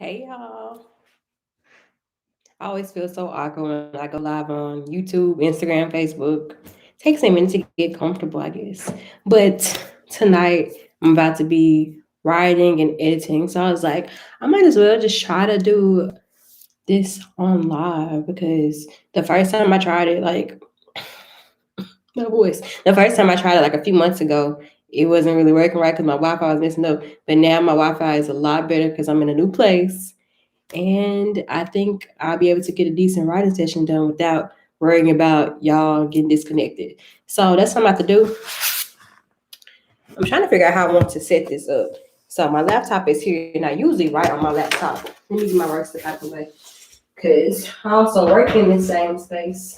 Hey y'all. I always feel so awkward when I go live on YouTube, Instagram, Facebook. Takes a minute to get comfortable, I guess. But tonight I'm about to be writing and editing. So I was like, I might as well just try to do this on live because the first time I tried it, like my voice, the first time I tried it like a few months ago, it wasn't really working right because my Wi-Fi was messing up. But now my Wi-Fi is a lot better because I'm in a new place. And I think I'll be able to get a decent writing session done without worrying about y'all getting disconnected. So that's what I'm about to do. I'm trying to figure out how I want to set this up. So my laptop is here, and I usually write on my laptop. Let me get my work stuff out the way. Because I also work in the same space,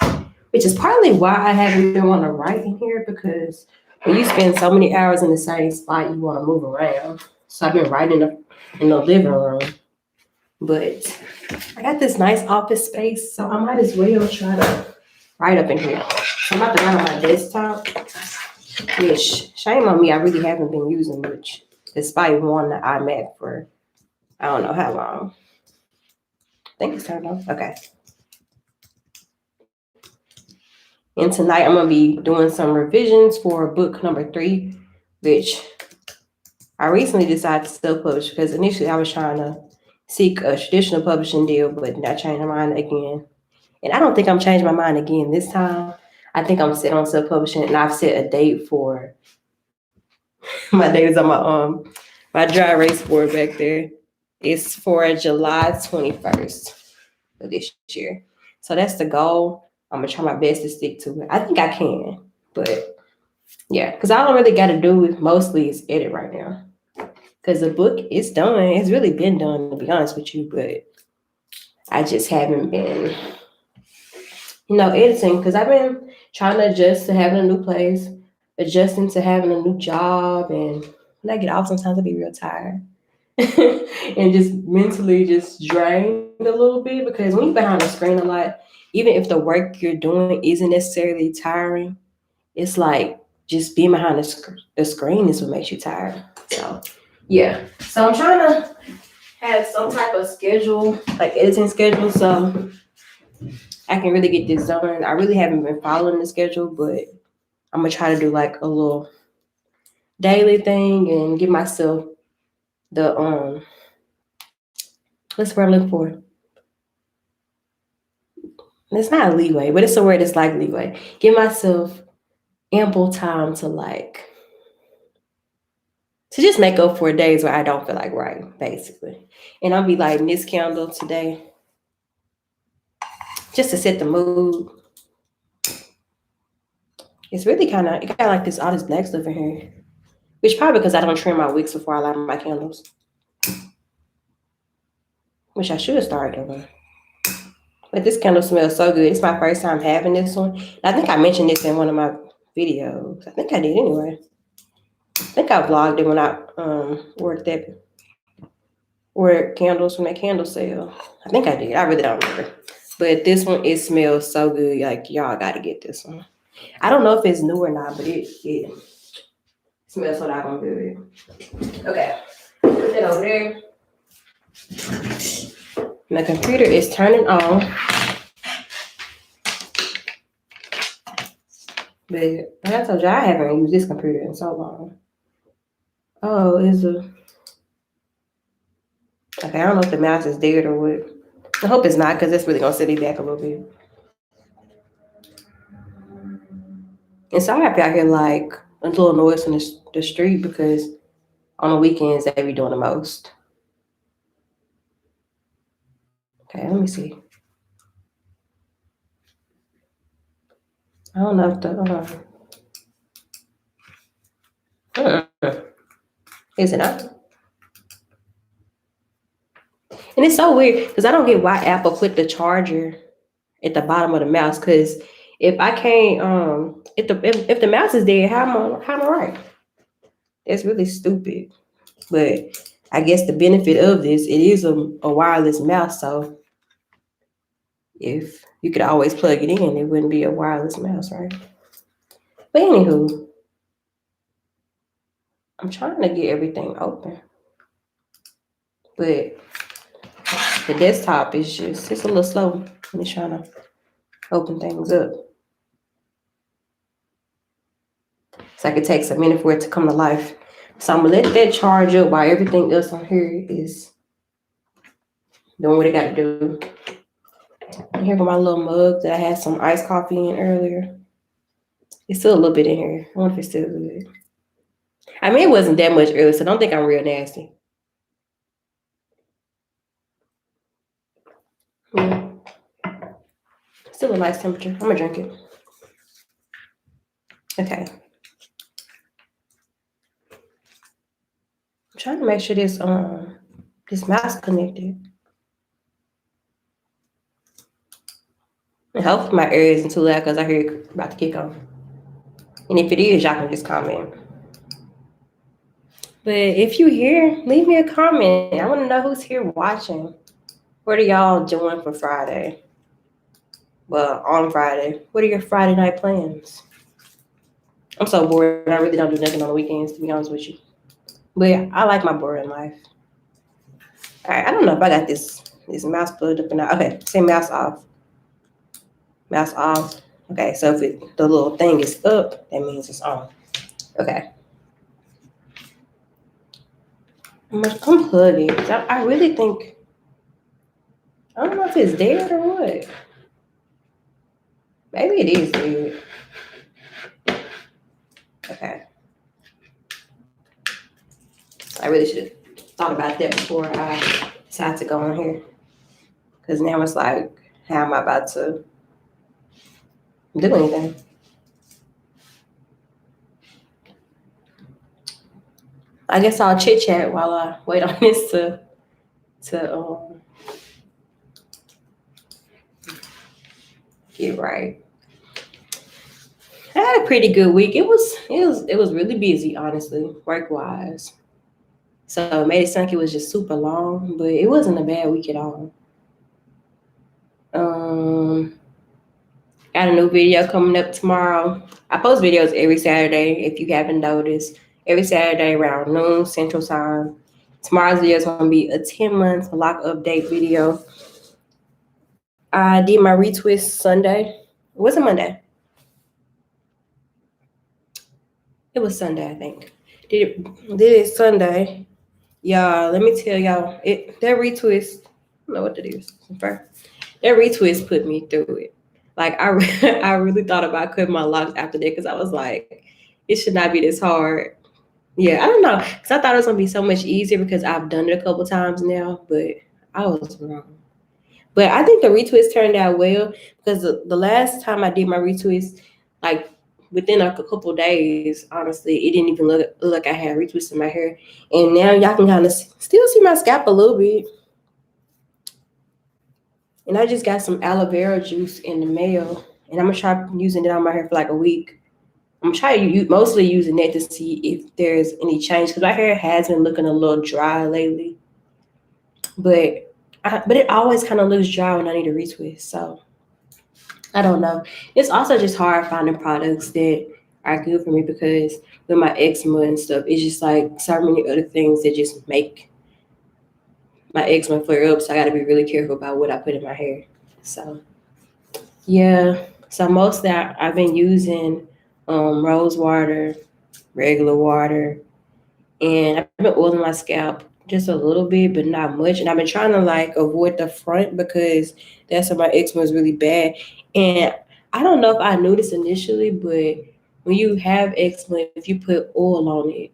which is partly why I haven't been wanting to write in here because when you spend so many hours in the same spot, you want to move around. So I've been writing in the living room. But I got this nice office space, so I might as well try to write up in here. So I'm about to write on my desktop, which shame on me, I really haven't been using much, despite wanting the iMac for I don't know how long. I think it's turned on. Okay. And tonight I'm gonna be doing some revisions for book number 3, which I recently decided to self-publish because initially I was trying to seek a traditional publishing deal, but I changed my mind again. And I don't think I'm changing my mind again this time. I think I'm set on self-publishing, and I've set a date for my date is on my dry erase board back there. It's for July 21st of this year. So that's the goal. I'm gonna try my best to stick to it. I think I can, but yeah, because all I really got to do mostly is edit right now. Because the book is done. It's really been done, to be honest with you, but I just haven't been editing because I've been trying to adjust to having a new place, adjusting to having a new job, and when I get off, sometimes I be real tired and just mentally just drained a little bit because when you're behind the screen a lot, even if the work you're doing isn't necessarily tiring, it's like just being behind the screen is what makes you tired. So yeah, so I'm trying to have some type of schedule, like editing schedule, so I can really get this done. I really haven't been following the schedule, but I'm gonna try to do like a little daily thing and give myself the what's the word I'm looking for? It's not leeway, but it's a word that's like leeway. Give myself ample time to just make up for days where I don't feel like writing, basically. And I'll be lighting this candle today just to set the mood. It's really it got like this all this black stuff in here, which probably because I don't trim my wicks before I light my candles, which I should start doing. But this candle smells so good. It's my first time having this one. And I think I mentioned this in one of my videos. I think I did anyway. I think I vlogged it when I ordered candles from that candle sale. I think I did. I really don't remember. But this one, it smells so good. Like y'all got to get this one. I don't know if it's new or not, but it smells so doggone good. Okay, put that over there. My computer is turning on. But like I told you, I haven't used this computer in so long. Oh, okay, I don't know if the mouse is dead or what. I hope it's not because that's really going to set me back a little bit. And so I have out here like a little noise in the street because on the weekends they be doing the most. Okay, let me see. I don't know if is it not? And it's so weird because I don't get why Apple put the charger at the bottom of the mouse. Because if I can't, if the mouse is dead, how am I right? It's really stupid. But I guess the benefit of this, it is a wireless mouse. So if you could always plug it in, it wouldn't be a wireless mouse, right? But anywho, I'm trying to get everything open. But The desktop is just, it's a little slow when it's trying to open things up. So it takes a minute for it to come to life. So I'm gonna let that charge up while everything else on here is doing what it got to do. And here go my little mug that I had some iced coffee in earlier. It's still a little bit in here. I wonder if it's still good. I mean, it wasn't that much earlier, so don't think I'm real nasty. Yeah. Still a nice temperature. I'm gonna drink it. Okay. I'm trying to make sure this mouse connected. And hopefully my ear isn't too loud because I hear it about to kick on. And if it is, y'all can just comment. But if you here, leave me a comment. I want to know who's here watching. What are y'all doing for Friday? Well, on Friday. What are your Friday night plans? I'm so bored. I really don't do nothing on the weekends, to be honest with you. But yeah, I like my boring life. All right, I don't know if I got this mouse plugged up or not. Okay, say mouse off. Mouse off. Okay, so if the little thing is up, that means it's on. Okay. I'm gonna unplug it. I really think, I don't know if it's dead or what. Maybe it is dead. Okay. I really should have thought about that before I decided to go on here. Because now it's like, how am I about to do anything? I guess I'll chit chat while I wait on this to get right. I had a pretty good week. It was really busy, honestly, work wise. So it made it sound like it was just super long, but it wasn't a bad week at all. Got a new video coming up tomorrow. I post videos every Saturday, if you haven't noticed. Every Saturday around noon Central Time. Tomorrow's video is going to be a 10-month lock update video. I did my retwist Sunday. It wasn't Monday. It was Sunday, I think. Did it Sunday. Y'all, let me tell y'all, that retwist, I don't know what it is. That retwist put me through it. Like, I really thought about cutting my locks after that because I was like, it should not be this hard. Yeah, I don't know. Because I thought it was going to be so much easier because I've done it a couple times now, but I was wrong. But I think the retwist turned out well because the last time I did my retwist, like within a couple of days, honestly, it didn't even look like I had retwist in my hair. And now y'all can kind of still see my scalp a little bit. And I just got some aloe vera juice in the mail, and I'm going to try using it on my hair for like a week. I'm trying to mostly using that to see if there's any change because my hair has been looking a little dry lately. But it always kind of looks dry when I need a retwist. So I don't know. It's also just hard finding products that are good for me because with my eczema and stuff, it's just like so many other things that just make my eczema flare up. So I got to be really careful about what I put in my hair. So yeah. So mostly I've been using rose water, regular water, and I've been oiling my scalp just a little bit, but not much. And I've been trying to like avoid the front because that's where my eczema is really bad. And I don't know if I knew this initially, but when you have eczema, if you put oil on it,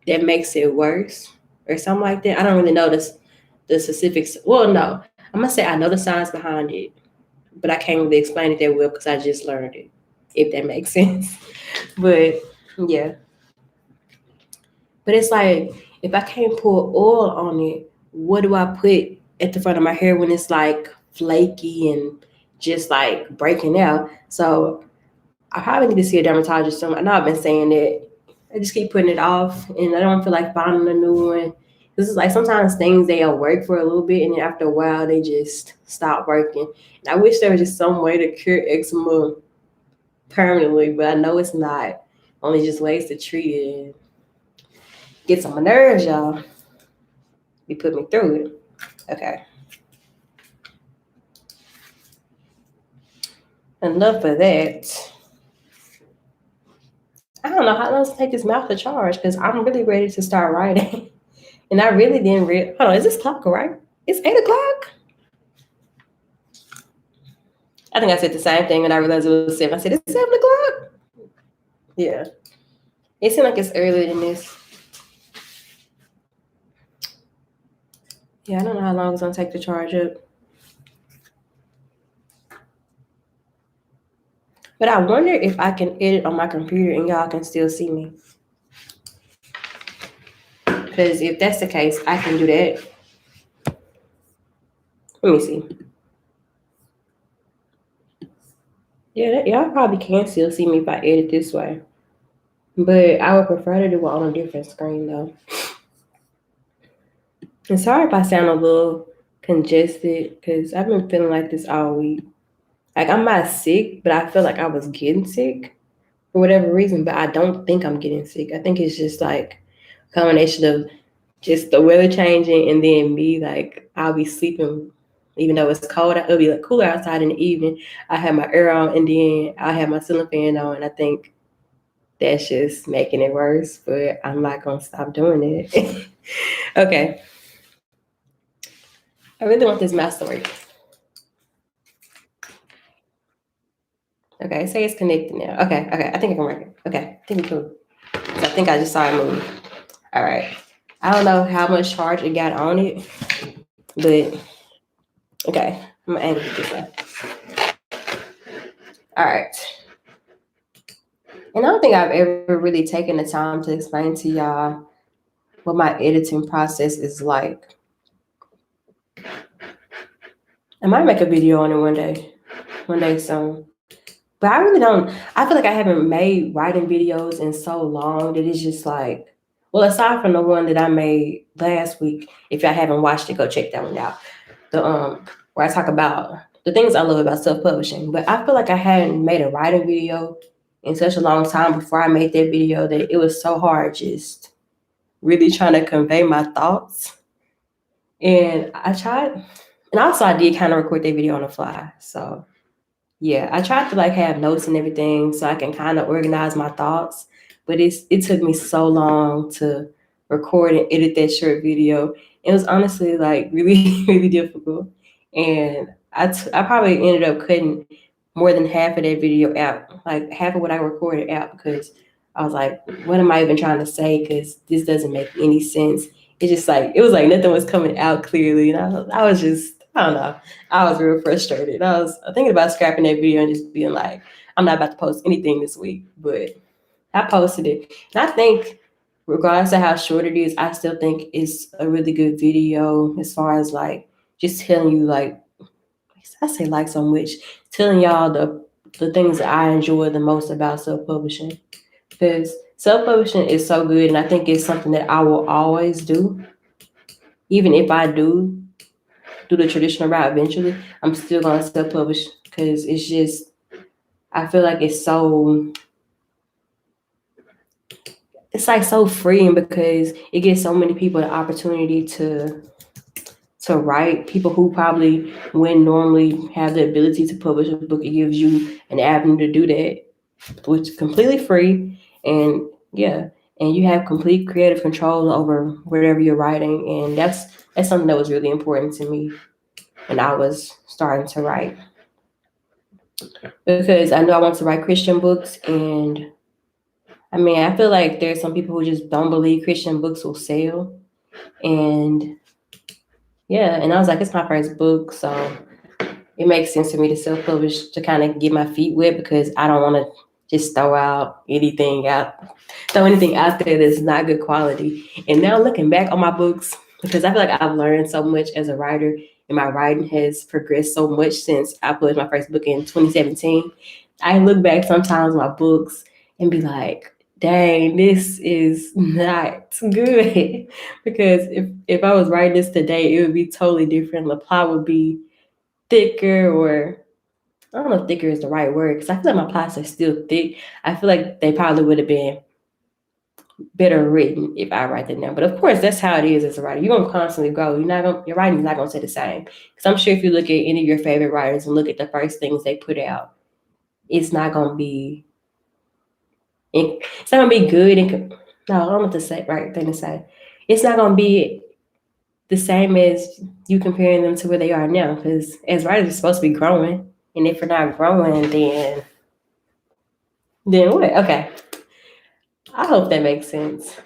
that makes it worse or something like that. I don't really know the specifics. Well, no, I'm gonna say I know the science behind it, but I can't really explain it that well because I just learned it, if that makes sense. But yeah. But it's like, if I can't pour oil on it, what do I put at the front of my hair when it's like flaky and just like breaking out? So I probably need to see a dermatologist soon. I know I've been saying that. I just keep putting it off and I don't feel like finding a new one. This is like sometimes things they'll work for a little bit and then after a while they just stop working. And I wish there was just some way to cure eczema permanently, but I know it's not. Only just ways to treat it. Gets on my nerves, y'all. You put me through it. Okay. enough of that. I don't know how long to take this mouth to charge because I'm really ready to start writing. And I really didn't hold on, is this clock right? It's 8 o'clock. I think I said the same thing when I realized it was 7. I said it's 7 o'clock. Yeah. It seemed like it's earlier than this. Yeah, I don't know how long it's gonna take to charge up. But I wonder if I can edit on my computer and y'all can still see me. Because if that's the case, I can do that. Let me see. Yeah, y'all probably can still see me if I edit this way. But I would prefer to do it on a different screen though. And sorry if I sound a little congested because I've been feeling like this all week. Like I'm not sick, but I feel like I was getting sick for whatever reason. But I don't think I'm getting sick. I think it's just like a combination of just the weather changing and then me like I'll be sleeping even though it's cold. It'll be like cooler outside in the evening. I have my air on and then I have my ceiling fan on, and I think that's just making it worse. But I'm not gonna stop doing it. Okay. I really want this mouse to work. Okay, say it's connected now. Okay, I think I can work it. Okay, I think we cool. I think I just saw it move. All right. I don't know how much charge it got on it, but okay, I'm gonna angle it this way. All right. And I don't think I've ever really taken the time to explain to y'all what my editing process is like. I might make a video on it one day soon. But I really don't. I feel like I haven't made writing videos in so long that it's just like, well, aside from the one that I made last week, if y'all haven't watched it, go check that one out. The where I talk about the things I love about self-publishing. But I feel like I hadn't made a writing video in such a long time before I made that video that it was so hard just really trying to convey my thoughts. And I tried, and also I did kind of record that video on the fly. So yeah, I tried to like have notes and everything so I can kind of organize my thoughts, but it took me so long to record and edit that short video. It was honestly like really really difficult, and I probably ended up cutting more than half of that video out, like half of what I recorded out, because I was like, what am I even trying to say? Because this doesn't make any sense. It's just like it was like nothing was coming out clearly, and I was just I don't know. I was real frustrated. I was thinking about scrapping that video and just being like, I'm not about to post anything this week, but I posted it. And I think, regardless of how short it is, I still think it's a really good video as far as like just telling you like, I say like so much, telling y'all the things that I enjoy the most about self-publishing. Because self-publishing is so good, and I think it's something that I will always do. Even if I do the traditional route eventually, I'm still gonna self-publish because it's just I feel like it's like so freeing because it gives so many people the opportunity to write. People who probably wouldn't normally have the ability to publish a book, it gives you an avenue to do that, which is completely free. And yeah, and you have complete creative control over whatever you're writing, and that's something that was really important to me when I was starting to write. Because I know I want to write Christian books, and I mean, I feel like there's some people who just don't believe Christian books will sell. And yeah, and I was like, it's my first book, so it makes sense for me to self-publish to kind of get my feet wet because I don't want to just throw anything out there that's not good quality. And now looking back on my books, because I feel like I've learned so much as a writer, and my writing has progressed so much since I published my first book in 2017. I look back sometimes my books and be like, dang, this is not good. Because if I was writing this today, it would be totally different. The plot would be thicker, or I don't know if thicker is the right word, because I feel like my plots are still thick. I feel like they probably would have been better written if I write them down. But of course, that's how it is as a writer. You're gonna constantly grow. Your writing is not gonna stay the same. Because I'm sure if you look at any of your favorite writers and look at the first things they put out, it's not gonna be. It's not gonna be good. No, I don't want to say right thing to say. It's not gonna be the same as you comparing them to where they are now. Because as writers, are supposed to be growing, and if we're not growing, then what? Okay, I hope that makes sense.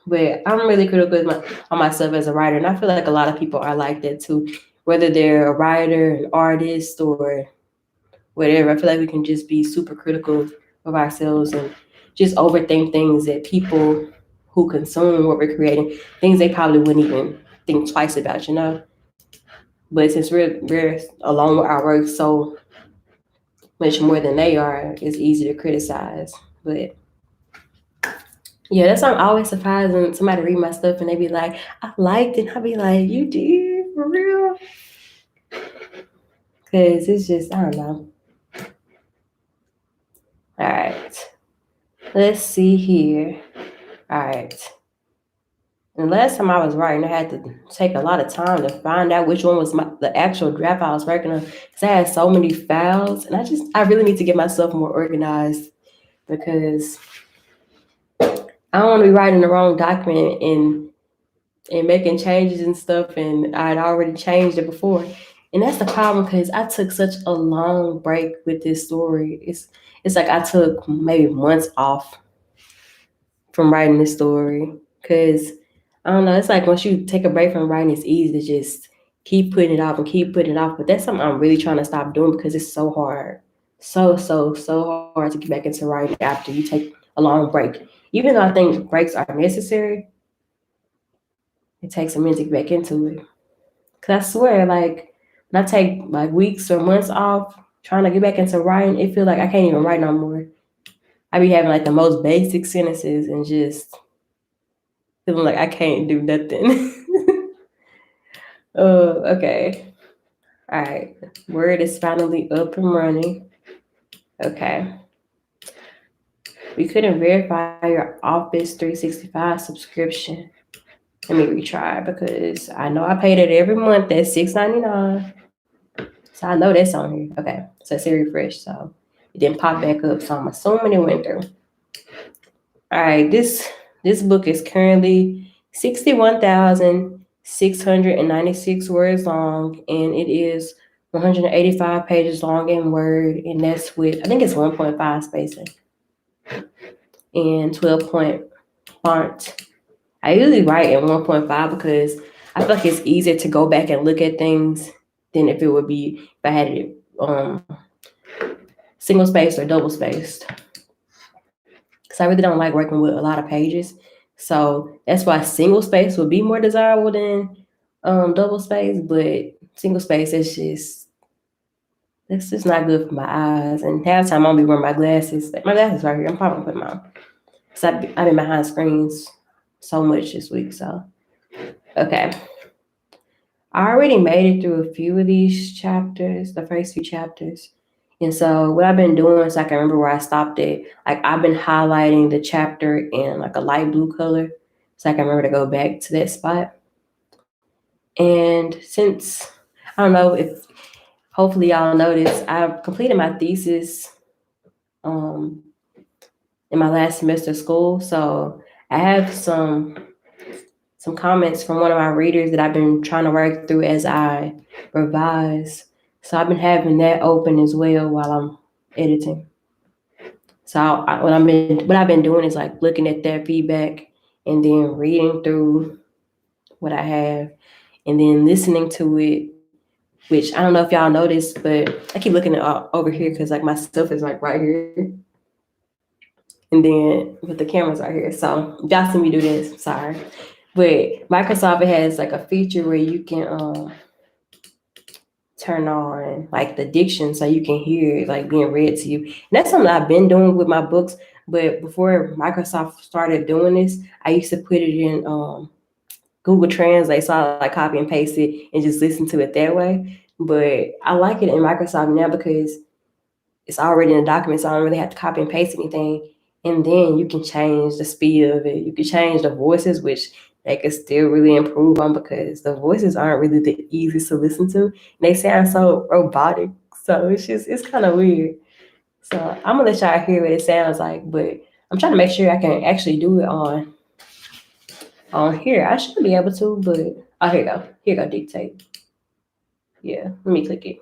But I'm really critical on myself as a writer, and I feel like a lot of people are like that too. Whether they're a writer, an artist, or whatever, I feel like we can just be super critical of ourselves and just overthink things that people who consume what we're creating, things they probably wouldn't even think twice about, you know. But since we're alone with our work so much more than they are, it's easy to criticize. But yeah, that's why I'm always surprised when somebody read my stuff and they be like, I liked it. And I be like, you did? For real? Because it's just, I don't know. All right. Let's see here. All right. And last time I was writing, I had to take a lot of time to find out which one was the actual draft I was working on because I had so many files, and I really need to get myself more organized because I don't want to be writing the wrong document and making changes and stuff, and I'd already changed it before. And that's the problem because I took such a long break with this story. It's like I took maybe months off from writing this story because I don't know. It's like once you take a break from writing, it's easy to just keep putting it off and keep putting it off. But that's something I'm really trying to stop doing because it's so hard, so hard to get back into writing after you take a long break. Even though I think breaks are necessary, it takes a minute to get back into it. Cause I swear, like when I take like weeks or months off trying to get back into writing, it feels like I can't even write no more. I be having like the most basic sentences and just feeling like I can't do nothing. Okay. All right. Word is finally up and running. Okay. We couldn't verify your Office 365 subscription. Let me retry because I know I paid it every month. That's $6.99. So I know that's on here. Okay. So it's a refresh. So it didn't pop back up. So I'm assuming it went through. All right. This book is currently 61,696 words long, and it is 185 pages long in Word, and that's with, I think it's 1.5 spacing and 12-point font. I usually write in 1.5 because I feel like it's easier to go back and look at things than if it would be if I had it single spaced or double spaced. Because I really don't like working with a lot of pages. So that's why single space would be more desirable than double space, but single space is just not good for my eyes. And half the time I'll be wearing my glasses. My glasses right here. I'm probably putting them on. Because I've been behind screens so much this week. So, okay. I already made it through a few of these chapters, the first few chapters. And so what I've been doing, so I can remember where I stopped it, like I've been highlighting the chapter in like a light blue color so I can remember to go back to that spot. And since, I don't know if, hopefully y'all noticed, I've completed my thesis in my last semester of school. So I have some comments from one of my readers that I've been trying to work through as I revise. So I've been having that open as well while I'm editing. So what I've been doing is like looking at their feedback and then reading through what I have and then listening to it, which I don't know if y'all noticed, but I keep looking at over here because like my stuff is like right here. And then with the cameras right here. So if y'all see me do this, sorry. But Microsoft has like a feature where you can turn on like the diction so you can hear it like being read to you. And that's something I've been doing with my books. But before Microsoft started doing this, I used to put it in Google Translate. So I like copy and paste it and just listen to it that way. But I like it in Microsoft now because it's already in the document, so I don't really have to copy and paste anything. And then you can change the speed of it. You can change the voices, which they can still really improve on because the voices aren't really the easiest to listen to. And they sound so robotic. So it's kind of weird. So I'm gonna let y'all hear what it sounds like, but I'm trying to make sure I can actually do it on here. I should be able to, but oh, here you go. Here you go, dictate. Yeah, let me click it.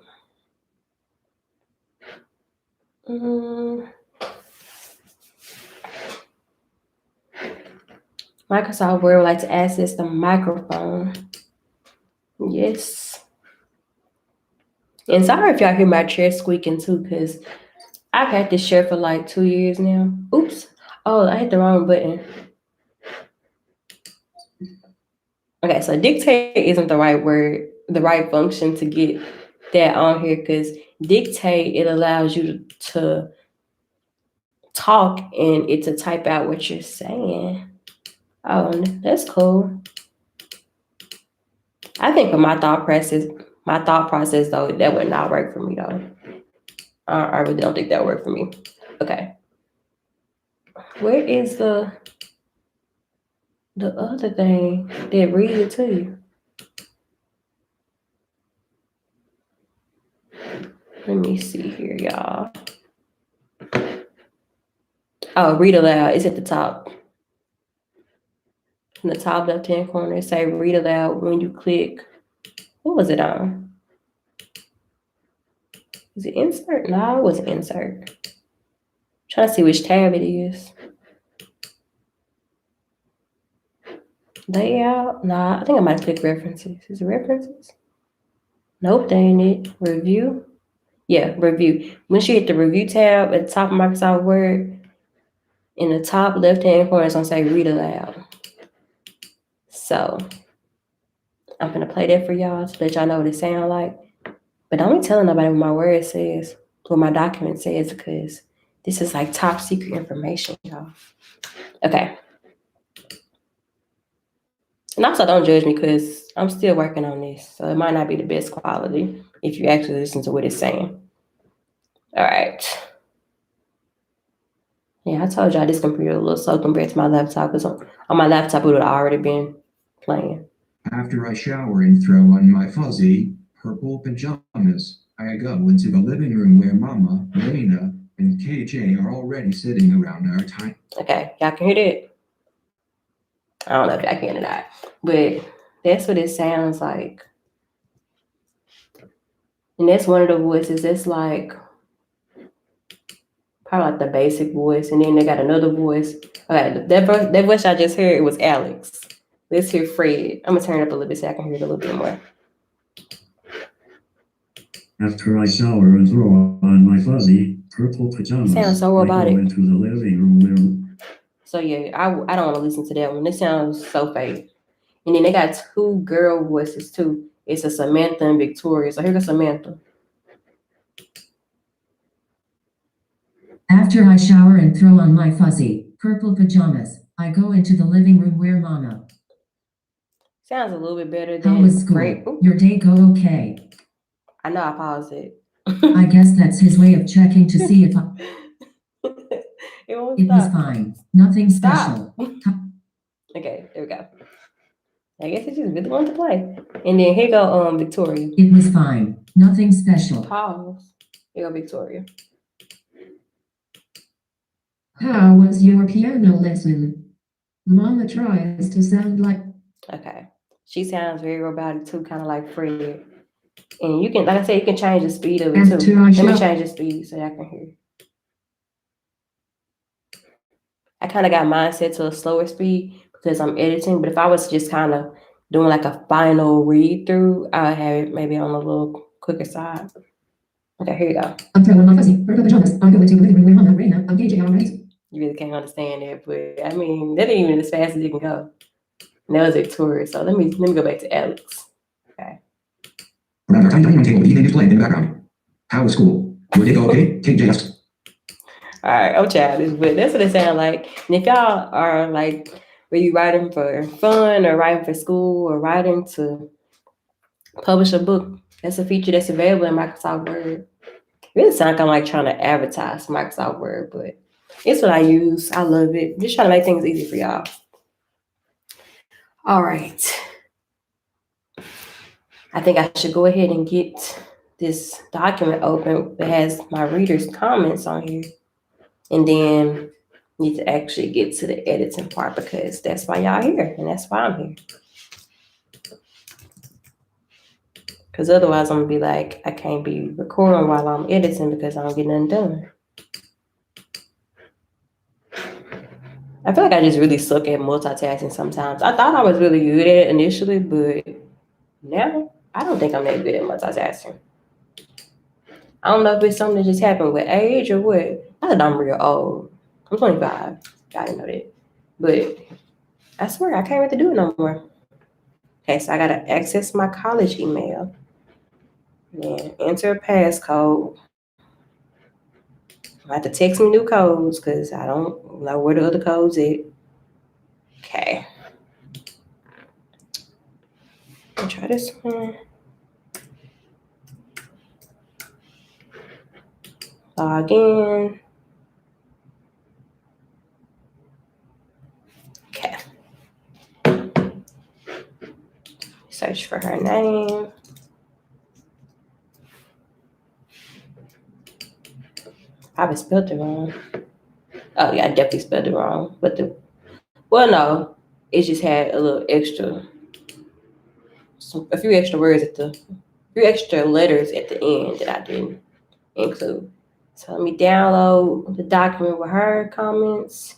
Microsoft Word would like to access the microphone. Yes. And sorry if y'all hear my chair squeaking too, because I've had this chair for like 2 years now. Oops. Oh, I hit the wrong button. Okay, so dictate isn't the right word, the right function to get that on here, because dictate, it allows you to talk and it to type out what you're saying. Oh, that's cool. I think for my thought process though, that would not work for me though. I really don't think that would work for me. Okay. Where is the other thing that reads it to you? Let me see here, y'all. Oh, read aloud. It's at the top. In the top left-hand corner, say read aloud. When you click, what was it on? Is it insert? No, it wasn't insert. I'm trying to see which tab it is. Layout? Nah, I think I might click references. Is it references? Nope, that ain't it. Review? Yeah, review. Once you hit the review tab at the top of Microsoft Word, in the top left-hand corner, it's gonna say read aloud. So I'm gonna play that for y'all to let y'all know what it sounds like. But don't be telling nobody what my word says, what my document says, because this is like top secret information, y'all. Okay. And also don't judge me because I'm still working on this. So it might not be the best quality if you actually listen to what it's saying. All right. Yeah, I told y'all this computer a little slow compared to my laptop, because on my laptop it would have already been playing. After I shower and throw on my fuzzy purple pajamas, I go into the living room where Mama, Lena, and KJ are already sitting around our tiny. Okay, y'all can hear that? I don't know if y'all can or not, but that's what it sounds like. And that's one of the voices. That's like probably like the basic voice, and then they got another voice. Okay, that voice I just heard, it was Alex. Let's hear Fred. I'm gonna turn it up a little bit so I can hear it a little bit more. After I shower and throw on my fuzzy purple pajamas, sounds so robotic. I go into the living room where. So yeah, I don't want to listen to that one. It sounds so fake. And then they got two girl voices too. It's a Samantha and Victoria. So here's Samantha. After I shower and throw on my fuzzy purple pajamas, I go into the living room where Mama. Sounds a little bit better than How was school? Your day go okay? I know I paused it. I guess that's his way of checking to see if it was fine. Nothing special. Okay, there we go. I guess it just really wanted to play. And then here go Victoria. It was fine. Nothing special. Pause. Here go Victoria. How was your piano lesson? Mama tries to sound like. Okay. She sounds very robotic too, kind of like Fred. And you can, like I said, you can change the speed of it too. Let me change the speed so I can hear. I kind of got mine set to a slower speed because I'm editing. But if I was just kind of doing like a final read through, I would have it maybe on a little quicker side. Okay, here you go. I'm throwing my fuzzy purple pajamas. I'm going to the living room where Mama, Rena, I'm KJ already. You really can't understand it, but I mean, that ain't even as fast as it can go. And that was Victoria. So let me go back to Alex. Okay. Around our tiny dining room table, the evening news playing in the background. How was school? Your day go okay? KJ asked. All right, I'm childish, but that's what it sounds like. And if y'all are like, were you writing for fun or writing for school or writing to publish a book, that's a feature that's available in Microsoft Word. It really sounds kind of like trying to advertise Microsoft Word, but it's what I use. I love it. Just trying to make things easy for y'all. All right. I think I should go ahead and get this document open that has my readers' comments on here. And then need to actually get to the editing part because that's why y'all here and that's why I'm here. Because otherwise I'm gonna be like, I can't be recording while I'm editing because I don't get nothing done. I feel like I just really suck at multitasking sometimes. I thought I was really good at it initially, but now I don't think I'm that good at multitasking. I don't know if it's something that just happened with age or what. I thought I'm real old. I'm 25. I didn't know that. But I swear I can't really do it no more. Okay, so I gotta access my college email and enter a passcode. I have to text me new codes because I don't know where the other codes at. Okay. I'll try this one. Log in. Okay. Search for her name. I spelled it wrong. Oh yeah, I definitely spelled it wrong. But no, it just had a little extra, a few extra letters at the end that I didn't include. So let me download the document with her comments.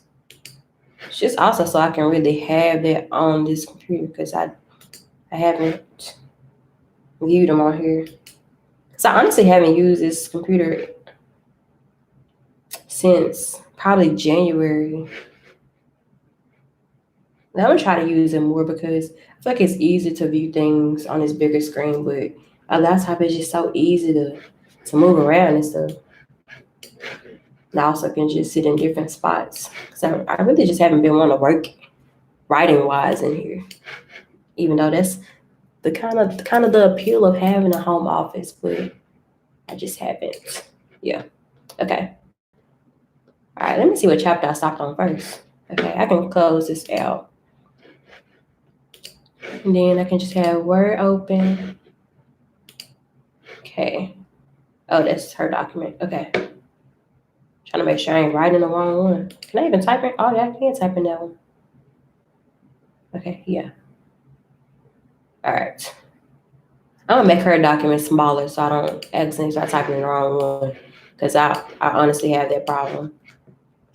It's just also so I can really have that on this computer because I haven't viewed them on here. So I honestly haven't used this computer since probably January. And I'm gonna try to use it more because I feel like it's easy to view things on this bigger screen, but a laptop is just so easy to move around and stuff. And I also can just sit in different spots. So I really just haven't been wanting to work writing wise in here, even though that's the kind of the appeal of having a home office, but I just haven't. Yeah. Okay. All right, let me see what chapter I stopped on first. Okay, I can close this out. And then I can just have Word open. Okay. Oh, that's her document. Okay. Trying to make sure I ain't writing the wrong one. Can I even type it? Oh, yeah, I can type in that one. Okay, yeah. All right. I'm gonna make her document smaller so I don't accidentally start typing in the wrong one. Because I honestly have that problem.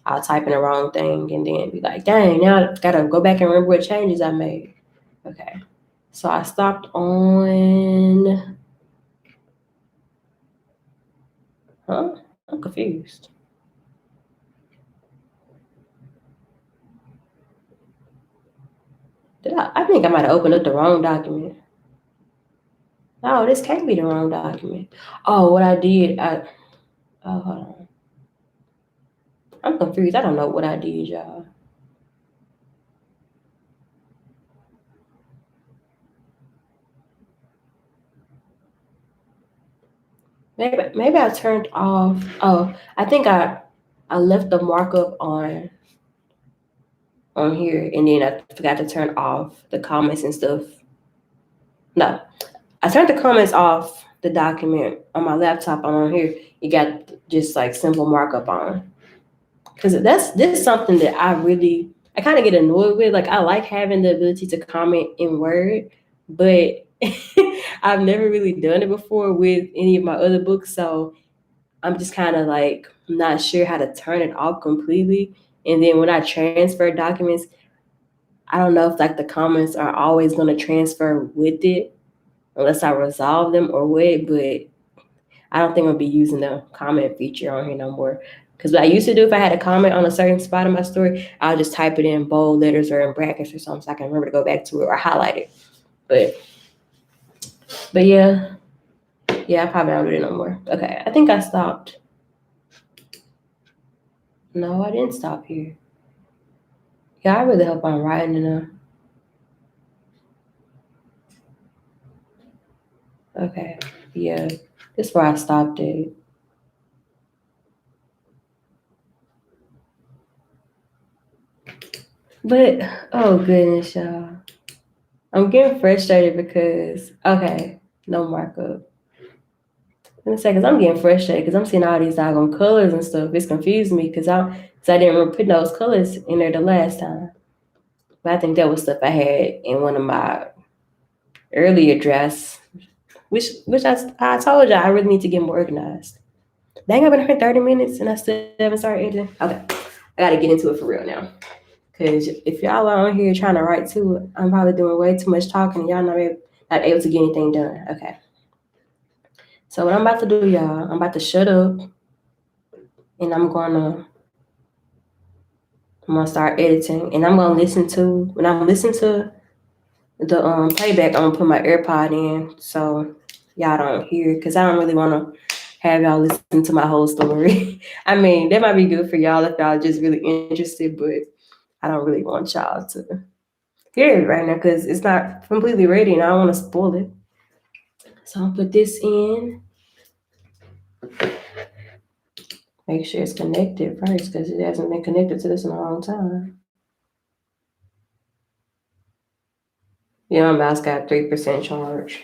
I'll type in the wrong thing and then be like, dang, now I gotta go back and remember what changes I made. Okay. So I stopped on, I'm confused. I think I might have opened up the wrong document. No, this can't be the wrong document. Oh, what I did, oh, hold on. I'm confused. I don't know what I did, y'all. Maybe I turned off. Oh, I think I left the markup on here, and then I forgot to turn off the comments and stuff. No, I turned the comments off the document on my laptop. On here, you got just like simple markup on. Because this is something that I kind of get annoyed with. Like I like having the ability to comment in Word, but I've never really done it before with any of my other books. So I'm just kind of like not sure how to turn it off completely. And then when I transfer documents, I don't know if like the comments are always going to transfer with it unless I resolve them or what, but I don't think I'll be using the comment feature on here no more. Because what I used to do, if I had a comment on a certain spot in my story, I'll just type it in bold letters or in brackets or something so I can remember to go back to it or highlight it. But yeah, I probably don't do it no more. Okay, I think I stopped. No, I didn't stop here. Yeah, I really hope I'm writing enough. Okay, yeah, this is where I stopped it. But, oh goodness, y'all. I'm getting frustrated because, okay, no markup. Let me say, because I'm getting frustrated because I'm seeing all these doggone colors and stuff. It's confusing me because I didn't remember putting those colors in there the last time. But I think that was stuff I had in one of my earlier drafts, which I told you I really need to get more organized. Dang, I've been here 30 minutes and I still haven't started editing. Okay, I got to get into it for real now. Because if y'all are on here trying to write too, I'm probably doing way too much talking and y'all not able to get anything done. Okay. So what I'm about to do, y'all, I'm about to shut up and I'm gonna start editing and I'm gonna listen to when I'm listening to the playback, I'm gonna put my AirPod in so y'all don't hear because I don't really wanna have y'all listen to my whole story. I mean, that might be good for y'all if y'all just really interested, but I don't really want y'all to hear it right now because it's not completely ready and I don't want to spoil it. So I'll put this in. Make sure it's connected first because it hasn't been connected to this in a long time. Yeah, my mouse got 3% charge.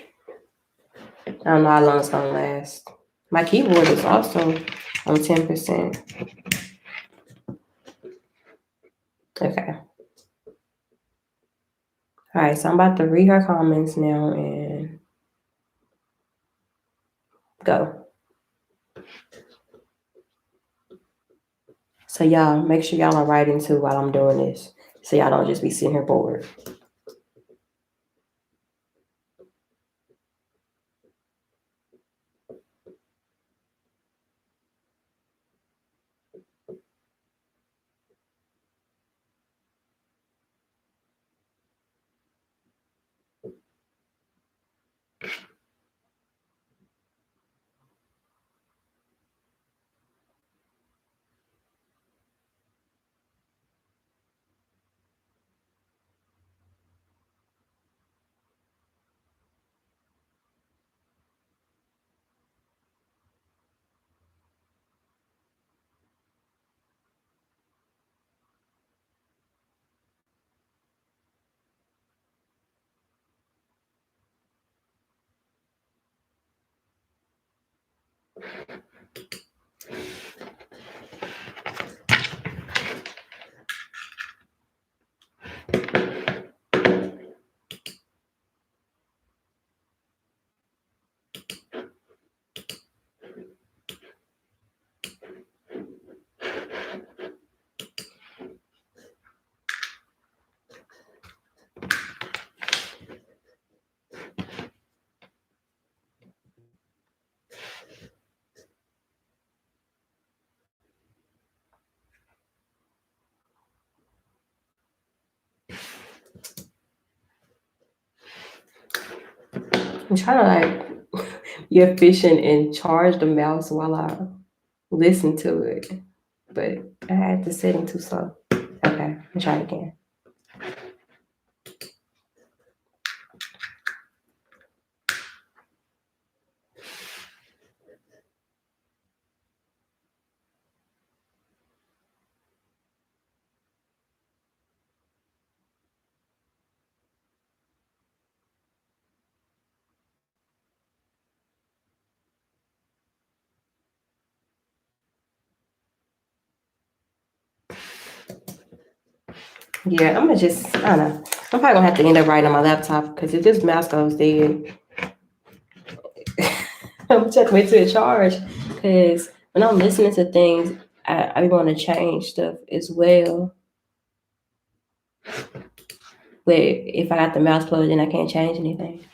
I don't know how long it's gonna last. My keyboard is also on 10%. Okay. All right, so I'm about to read her comments now and go. So y'all, make sure y'all are writing too while I'm doing this. So y'all don't just be sitting here bored. I'm trying to like be efficient and charge the mouse while I listen to it, but I had the setting too slow. Okay, I'll try it again. Yeah, I don't know. I'm probably gonna have to end up writing on my laptop because if this mouse goes dead, I'm just wait till it charge. Because when I'm listening to things, I want to change stuff as well. But if I got the mouse plugged in, I can't change anything.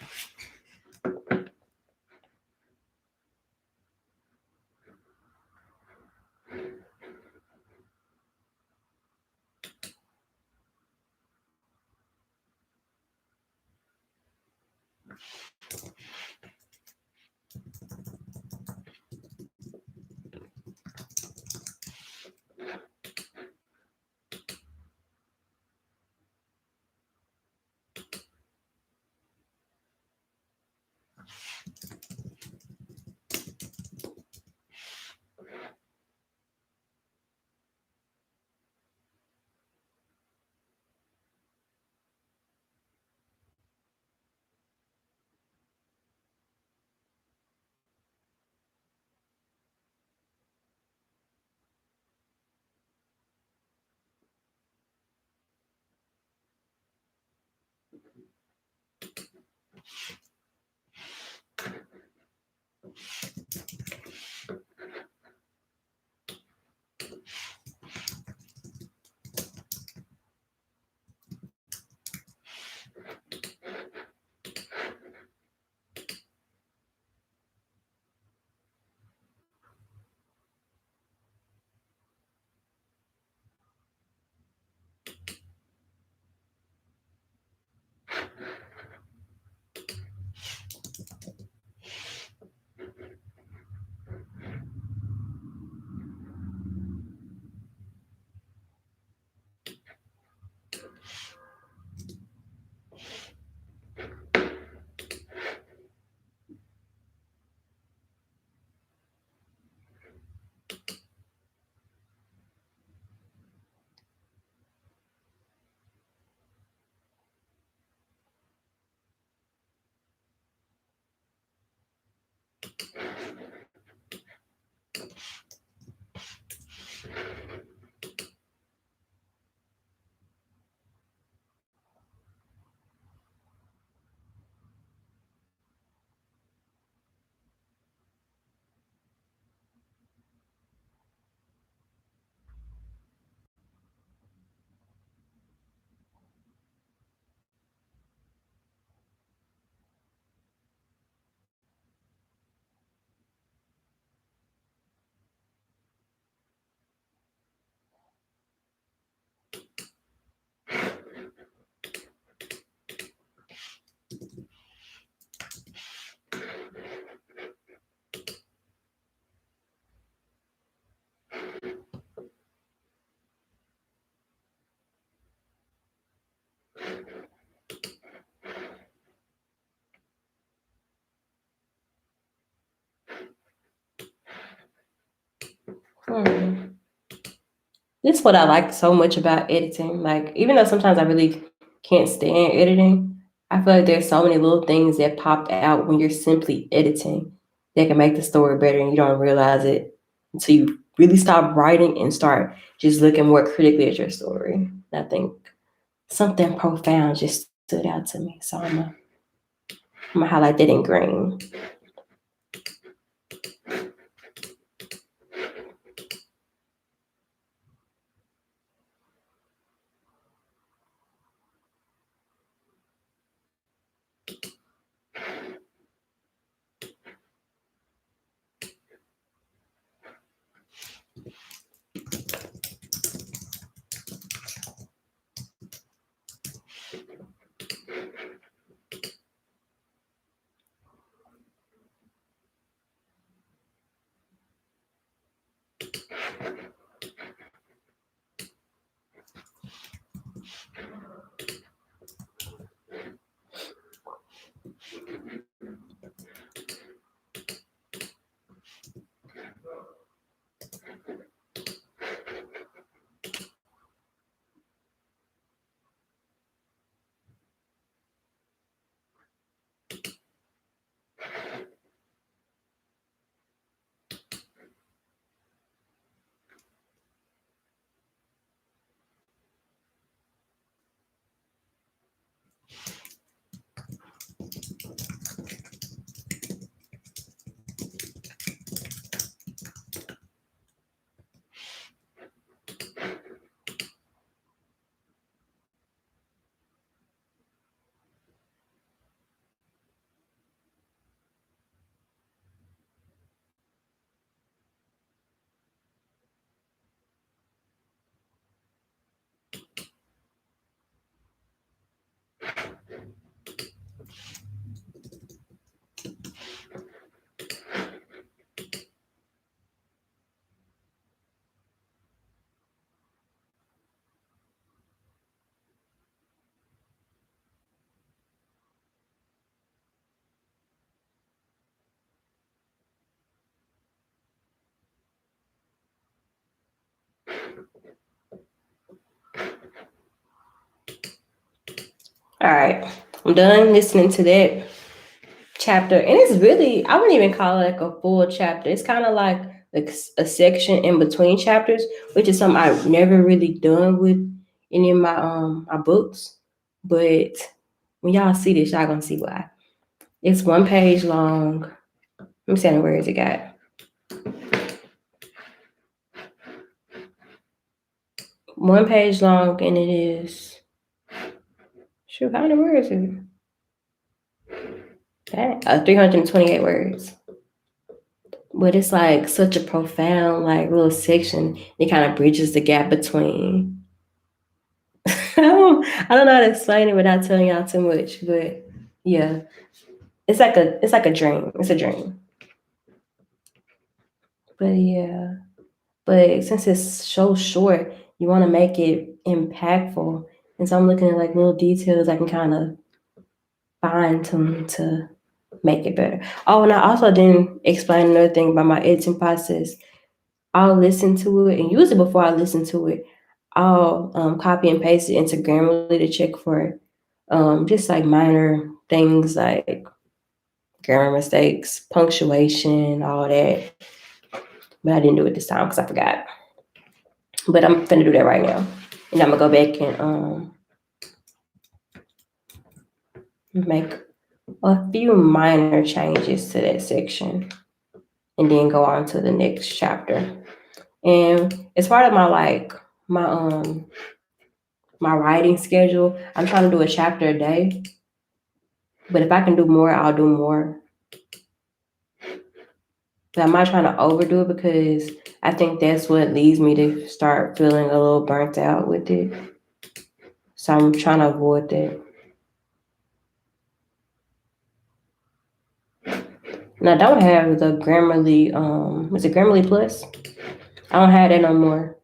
Hmm. This is what I like so much about editing. Like, even though sometimes I really can't stand editing, I feel like there's so many little things that popped out when you're simply editing that can make the story better and you don't realize it until you really stop writing and start just looking more critically at your story. And I think something profound just stood out to me. So I'm gonna highlight that in green. All right, I'm done listening to that chapter, and it's really, I wouldn't even call it like a full chapter. It's kind of like a section in between chapters, which is something I've never really done with any of my books. But when y'all see this, y'all gonna see why. It's 1 page long. Let me see how many words it got. 1 page long, and it is, shoot, how many words is it? 328 words. But it's like such a profound, like, little section. It kind of bridges the gap between. I don't know how to explain it without telling y'all too much, but yeah, it's like a dream. It's a dream. But yeah, but since it's so short, you want to make it impactful, and so I'm looking at like little details I can kind of fine tune to make it better. Oh, and I also didn't explain another thing about my editing process. I'll listen to it, and usually before I listen to it, I'll copy and paste it into Grammarly to check for just like minor things like grammar mistakes, punctuation, all that. But I didn't do it this time because I forgot. But I'm finna do that right now. And I'm gonna go back and make a few minor changes to that section and then go on to the next chapter. And as part of my writing schedule, I'm trying to do a chapter a day. But if I can do more, I'll do more. But I'm not trying to overdo it because I think that's what leads me to start feeling a little burnt out with it. So I'm trying to avoid that. And I don't have the Grammarly, is it Grammarly Plus? I don't have that no more.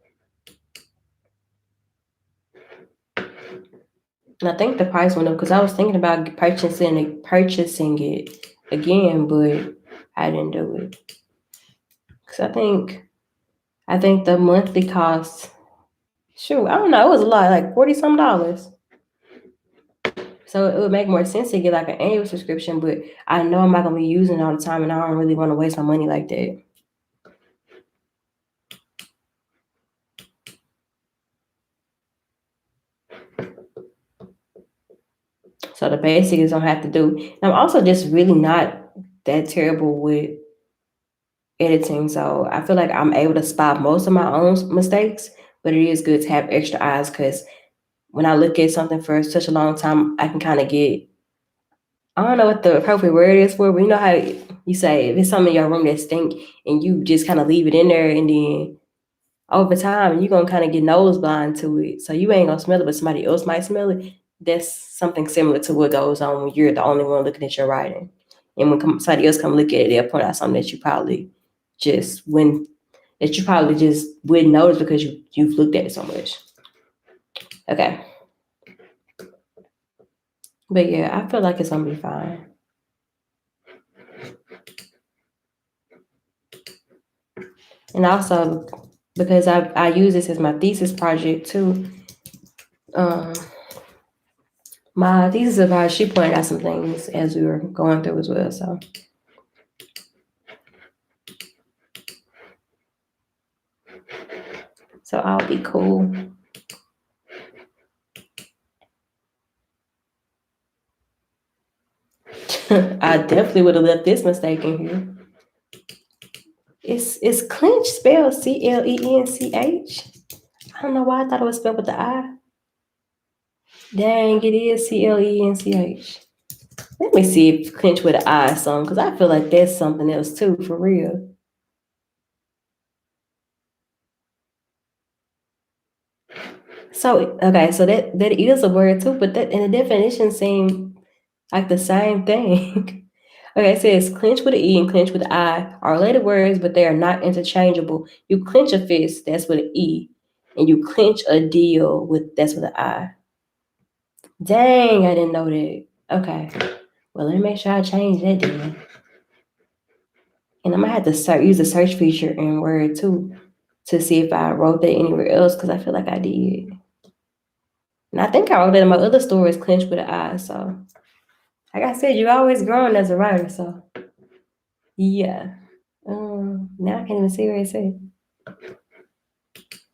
And I think the price went up because I was thinking about purchasing it again, but I didn't do it. Because I think the monthly cost, shoot, I don't know, it was a lot, like $40-some. So it would make more sense to get like an annual subscription, but I know I'm not gonna be using it all the time and I don't really want to waste my money like that. So the basics don't have to do. And I'm also just really not that terrible with editing. So I feel like I'm able to spot most of my own mistakes, but it is good to have extra eyes because when I look at something for such a long time, I can kind of get, I don't know what the appropriate word is for, but you know how you say if it's something in your room that stink and you just kind of leave it in there and then over time you're gonna kind of get nose blind to it. So you ain't gonna smell it, but somebody else might smell it. That's something similar to what goes on when you're the only one looking at your writing. And when somebody else come look at it, they'll point out something that you probably just wouldn't notice because you've looked at it so much. Okay. But yeah, I feel like it's gonna be fine. And also because I use this as my thesis project too. My thesis advisor, she pointed out some things as we were going through as well. So I'll be cool. I definitely would have left this mistake in here. It's clench spelled CLENCH. I don't know why I thought it was spelled with the I. Dang, it is CLENCH. Let me see if clench with an I is something, because I feel like that's something else too, for real. So okay, so that is a word too, but that in the definition seem like the same thing. Okay, it says clench with an E and clench with an I are related words, but they are not interchangeable. You clench a fist, that's with an E, and you clench a deal that's with an I. Dang, I didn't know that. Okay, well, let me make sure I change that then. And I'm gonna have to use the search feature in Word too to see if I wrote that anywhere else, because I feel like I did. And I think I wrote that in my other stories, clench with an I. So, like I said, you're always growing as a writer. So, yeah. Now I can't even see where it said.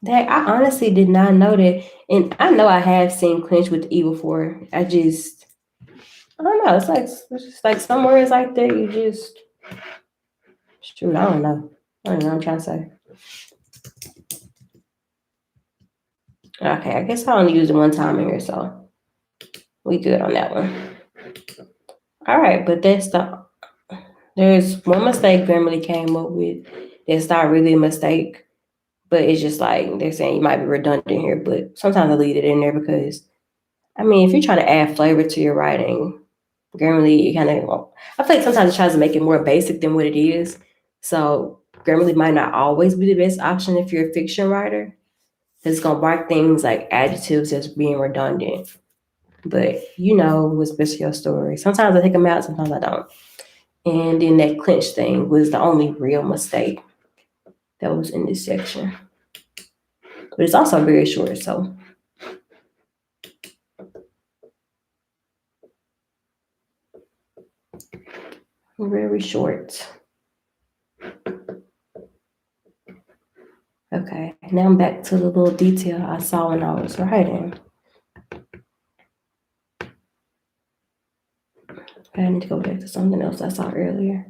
Dang, I honestly did not know that. And I know I have seen clinch with E before. I don't know. It's just like some words like that. You just, shoot, I don't know. I don't know what I'm trying to say. Okay, I guess I only used it one time in here, so we good on that one. All right, but there's one mistake Grammarly came up with that's not really a mistake, but it's just like they're saying you might be redundant here, but sometimes I leave it in there because, I mean, if you're trying to add flavor to your writing, Grammarly I feel like sometimes it tries to make it more basic than what it is. So Grammarly might not always be the best option if you're a fiction writer. It's gonna mark things like adjectives as being redundant. But you know what's best for your story. Sometimes I take them out, sometimes I don't. And then that clinch thing was the only real mistake that was in this section. But it's also very short, so. Very short. Okay, now I'm back to the little detail I saw when I was writing. Okay, I need to go back to something else I saw earlier.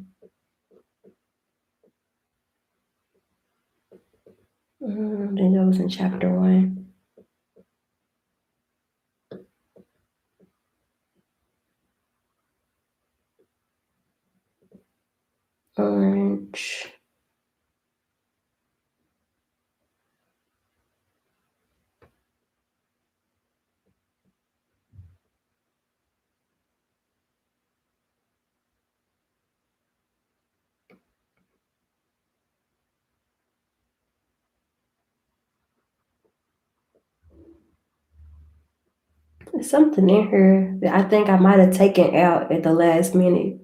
Then that was in chapter 1. Orange. There's something in here that I think I might have taken out at the last minute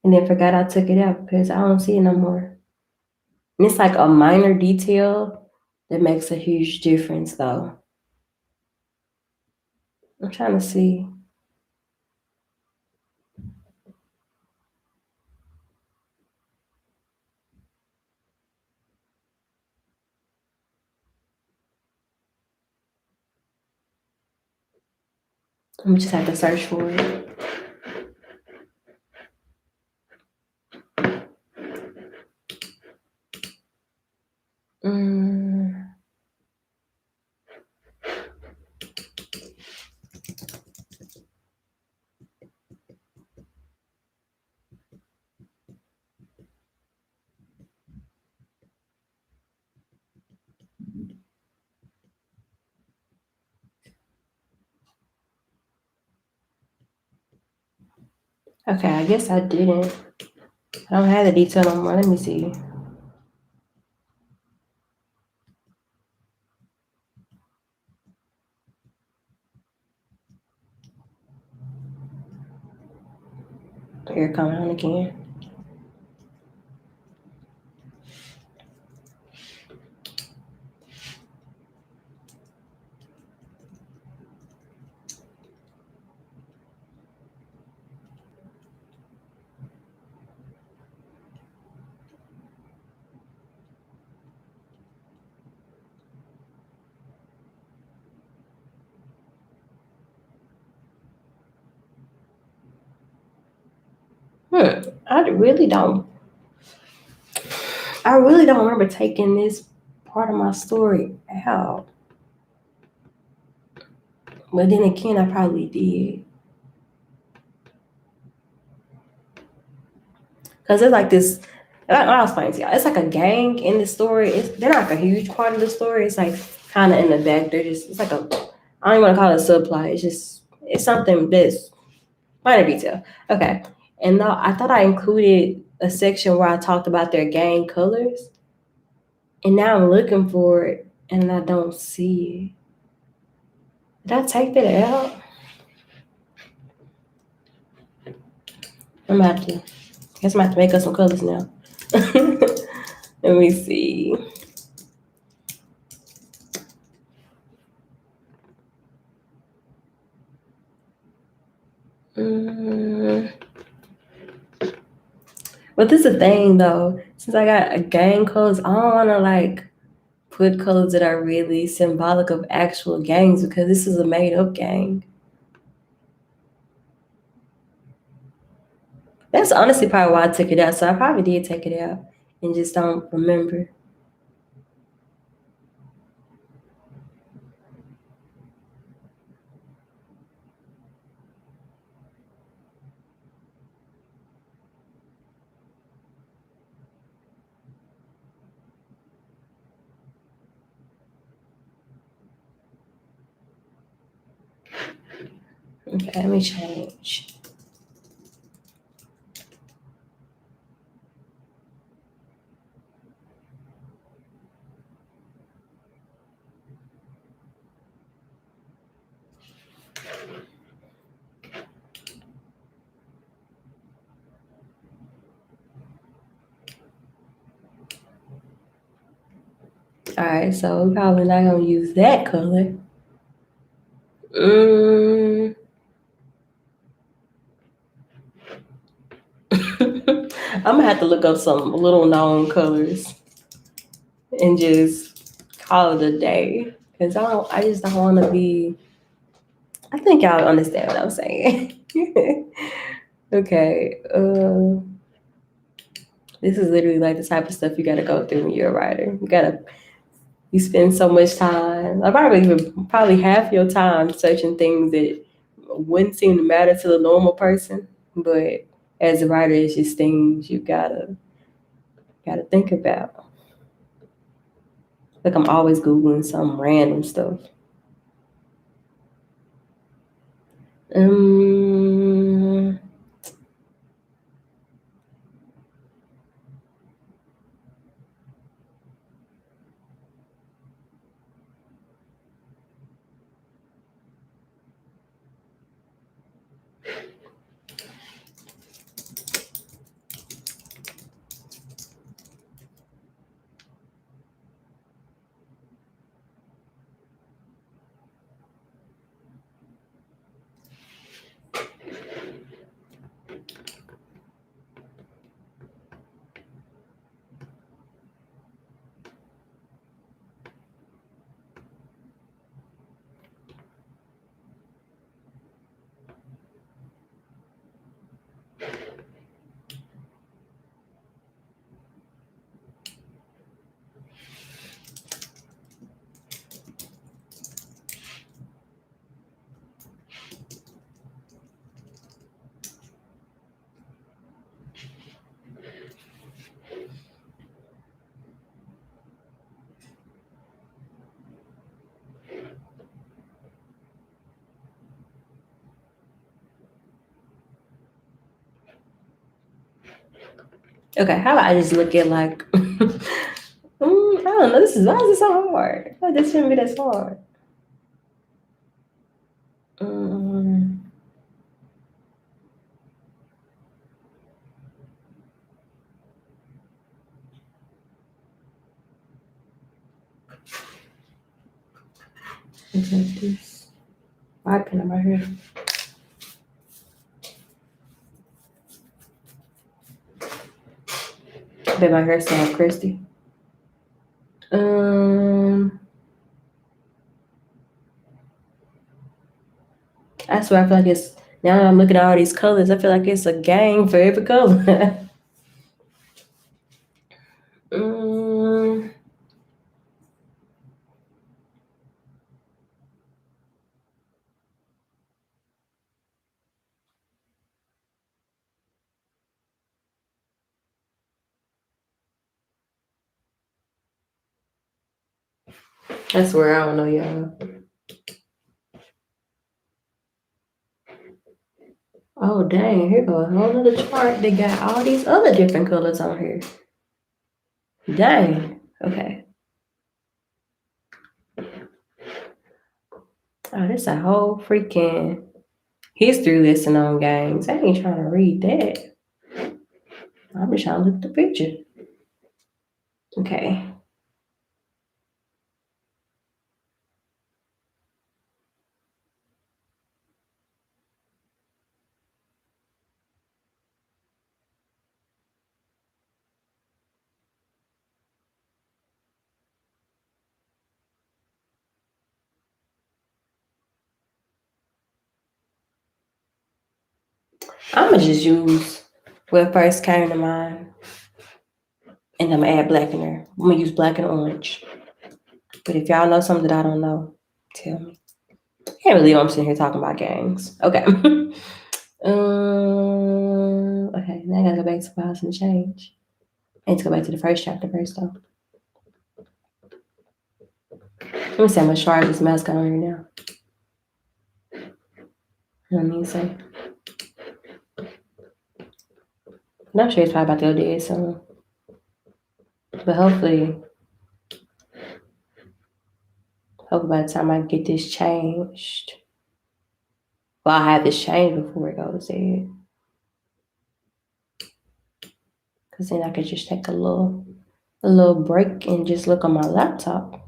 and then forgot I took it out because I don't see it no more. And it's like a minor detail that makes a huge difference though. I'm trying to see. I'm just have to search for it. Mm, okay, I guess I didn't. I don't have the detail no more. Let me see. Here it coming on again. I really don't remember taking this part of my story out. But then again, I probably did. Because it's like this, I'll explain to y'all. It's like a gang in the story. They're not like a huge part of the story. It's like kind of in the back. It's like I don't even want to call it a subplot. It's something that's minor detail. Okay. And now I thought I included a section where I talked about their gang colors. And now I'm looking for it and I don't see it. Did I take that out? I'm about to, I guess I'm about to make up some colors now. Let me see. But this is the thing though, since I got a gang colors, I don't want to like put colors that are really symbolic of actual gangs because this is a made up gang. That's honestly probably why I took it out. So I probably did take it out and just don't remember. Okay, let me change. All right, so we're probably not gonna use that color. I'm gonna have to look up some little known colors and just call it a day. Cause I just don't want to be. I think y'all understand what I'm saying. Okay. This is literally like the type of stuff you gotta go through when you're a writer. You spend so much time, like probably half your time searching things that wouldn't seem to matter to the normal person, but as a writer, it's just things you gotta think about. Like I'm always googling some random stuff. Um, okay, how about I just look at like, I don't know. Why is this so hard? I feel like this shouldn't be this hard. Um, it's like this. Why can't I right here? I bet my hair sound crusty. I swear I feel like it's now that I'm looking at all these colors, I feel like it's a gang for every color. um, I swear I don't know, y'all. Oh dang, here go a whole other chart. They got all these other different colors on here. Dang. Okay. Oh, this a whole freaking history lesson on gangs. I ain't trying to read that. I'm just trying to look at the picture. Okay. I'ma just use what first came to mind. And I'm gonna add black in there. I'm gonna use black and orange. But if y'all know something that I don't know, tell me. Can't believe I'm sitting here talking about gangs. Okay. Okay, now I gotta go back to files and change. I need to go back to the first chapter first though. Let me see how much charge this mouse got on here now. Let me say. I'm sure it's probably about to go dead soon. But hopefully by the time I get this changed. Well, I'll have this changed before it goes dead. Cause then I could just take a little break and just look on my laptop.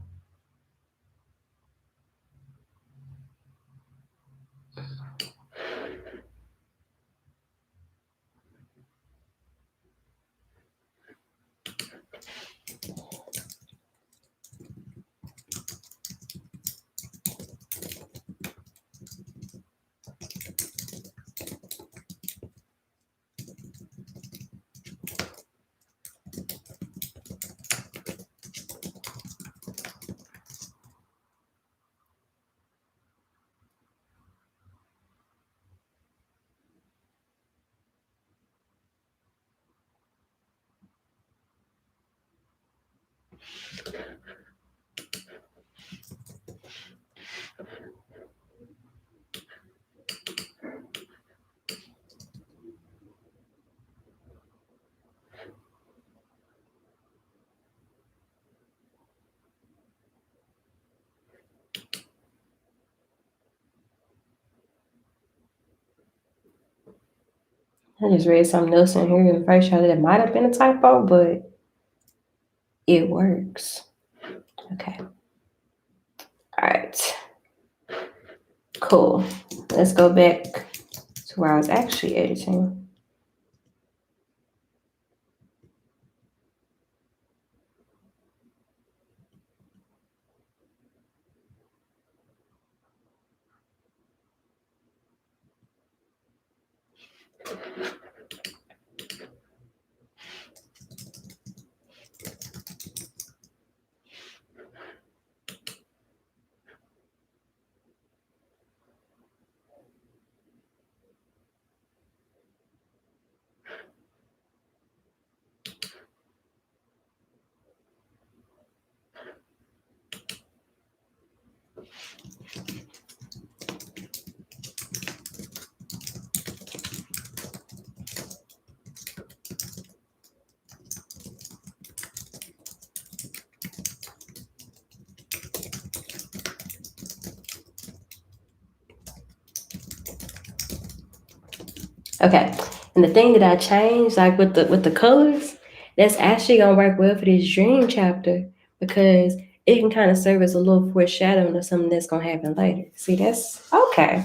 I just read something else in here in the first chapter that might have been a typo, but it works. Okay. All right. Cool. Let's go back to where I was actually editing. Okay. And the thing that I changed, like with the colors, that's actually gonna work well for this dream chapter because it can kind of serve as a little foreshadowing of something that's gonna happen later. See, that's okay.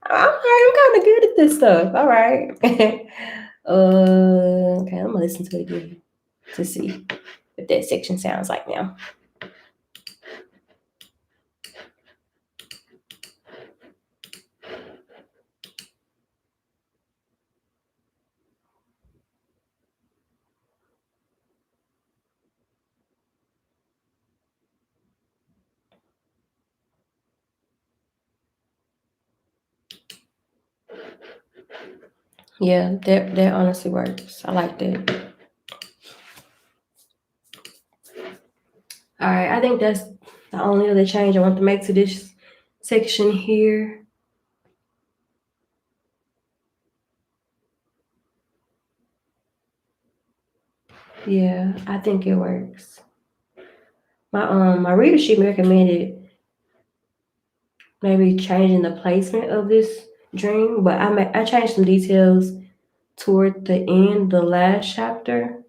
All right, I'm kind of good at this stuff. All right. Okay, I'm gonna listen to it again to see what that section sounds like now. Yeah, that honestly works. I like that. All right, I think that's the only other change I want to make to this section here. Yeah, I think it works. My reader sheet recommended maybe changing the placement of this dream, but I changed some details toward the end, the last chapter.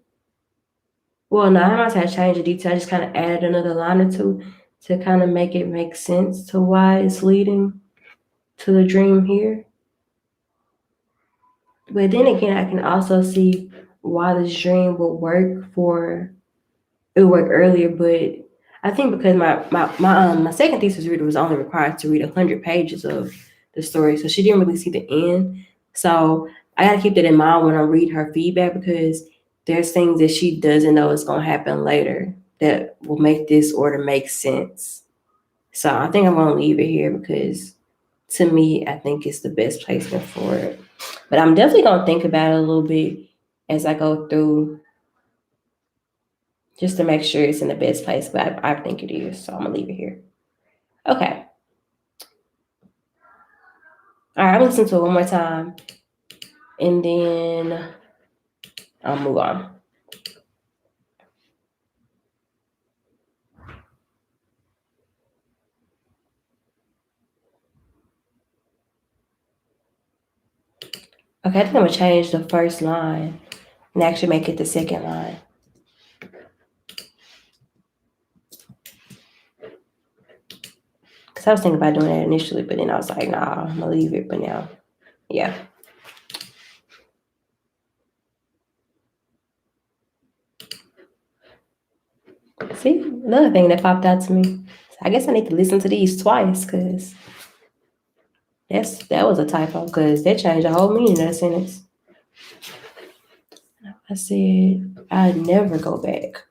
Well, no, I must have changed the detail. I just kind of added another line or two to kind of make it make sense to why it's leading to the dream here. But then again, I can also see why this dream would work earlier, but I think because my second thesis reader was only required to read 100 pages of the story, so she didn't really see the end. So I gotta keep that in mind when I read her feedback because there's things that she doesn't know is gonna happen later that will make this order make sense. So I think I'm gonna leave it here because to me, I think it's the best placement for it. But I'm definitely gonna think about it a little bit as I go through just to make sure it's in the best place, but I think it is. So I'm gonna leave it here. Okay. All right, I'm listening to it one more time and then I'll move on. Okay, I think I'm gonna change the first line and actually make it the second line. Because I was thinking about doing that initially, but then I was like, nah, I'm gonna leave it. But now, yeah. See, another thing that popped out to me. I guess I need to listen to these twice because that was a typo because that changed the whole meaning of the sentence. I said I'd never go back.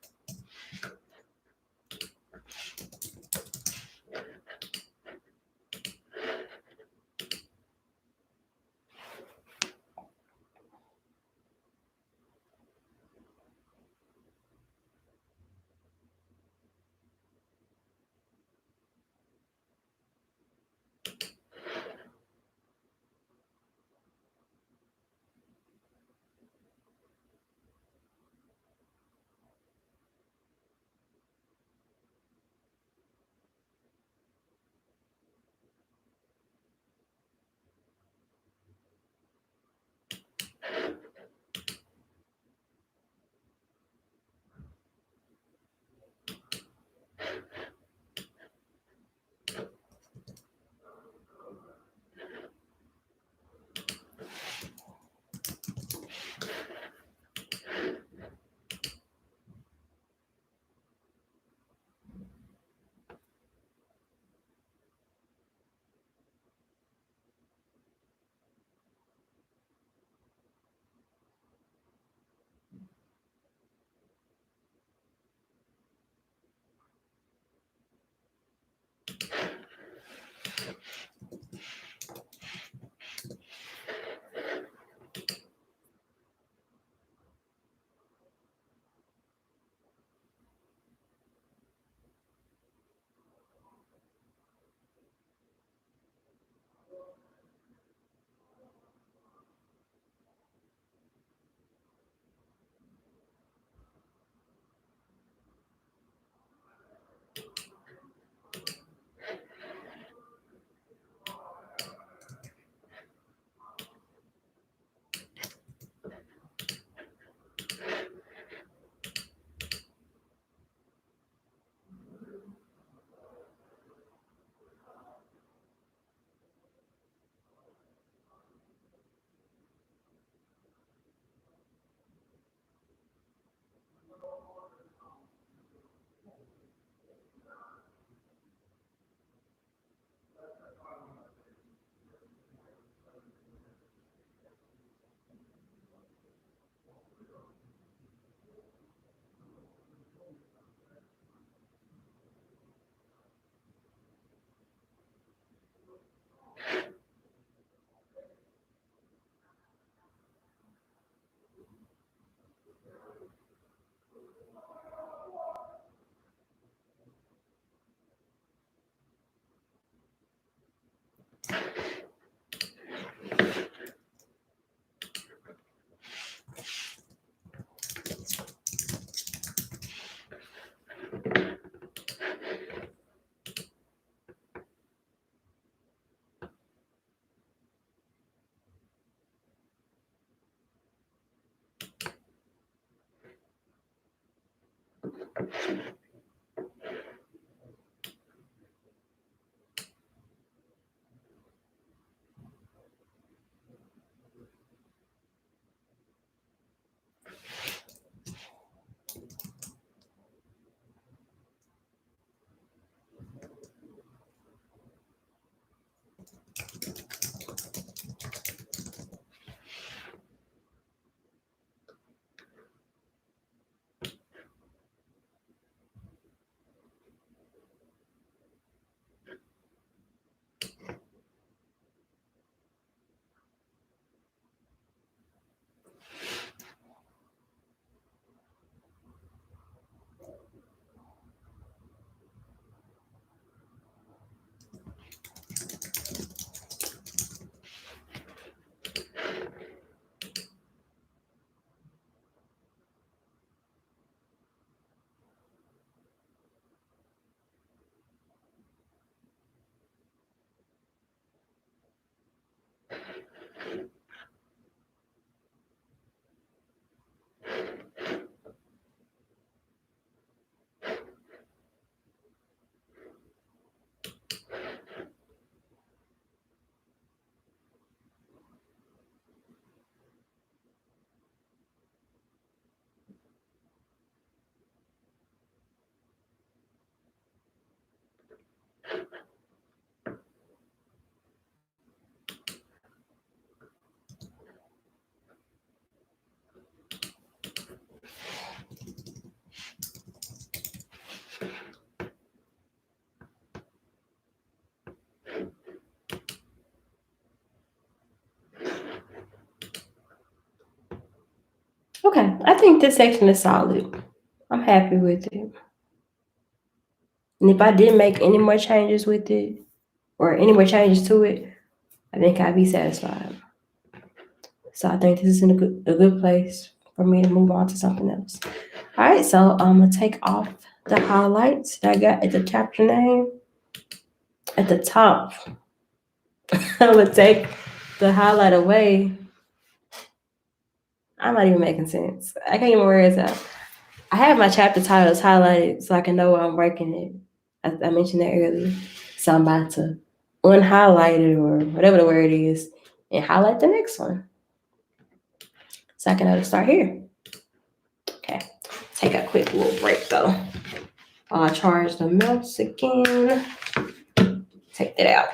Okay, I think this section is solid. I'm happy with it. And if I did make any more changes with it, or any more changes to it, I think I'd be satisfied. So I think this is in a good place for me to move on to something else. All right, so I'm gonna take off the highlights that I got at the chapter name. At the top, I'm gonna take the highlight away. I'm not even making sense. I can't even words out. I have my chapter titles highlighted so I can know where I'm breaking it. I mentioned that earlier. So I'm about to unhighlight it or whatever the word is and highlight the next one. So I can know to start here. Okay, take a quick little break though. I'll charge the mouse again. Take that out.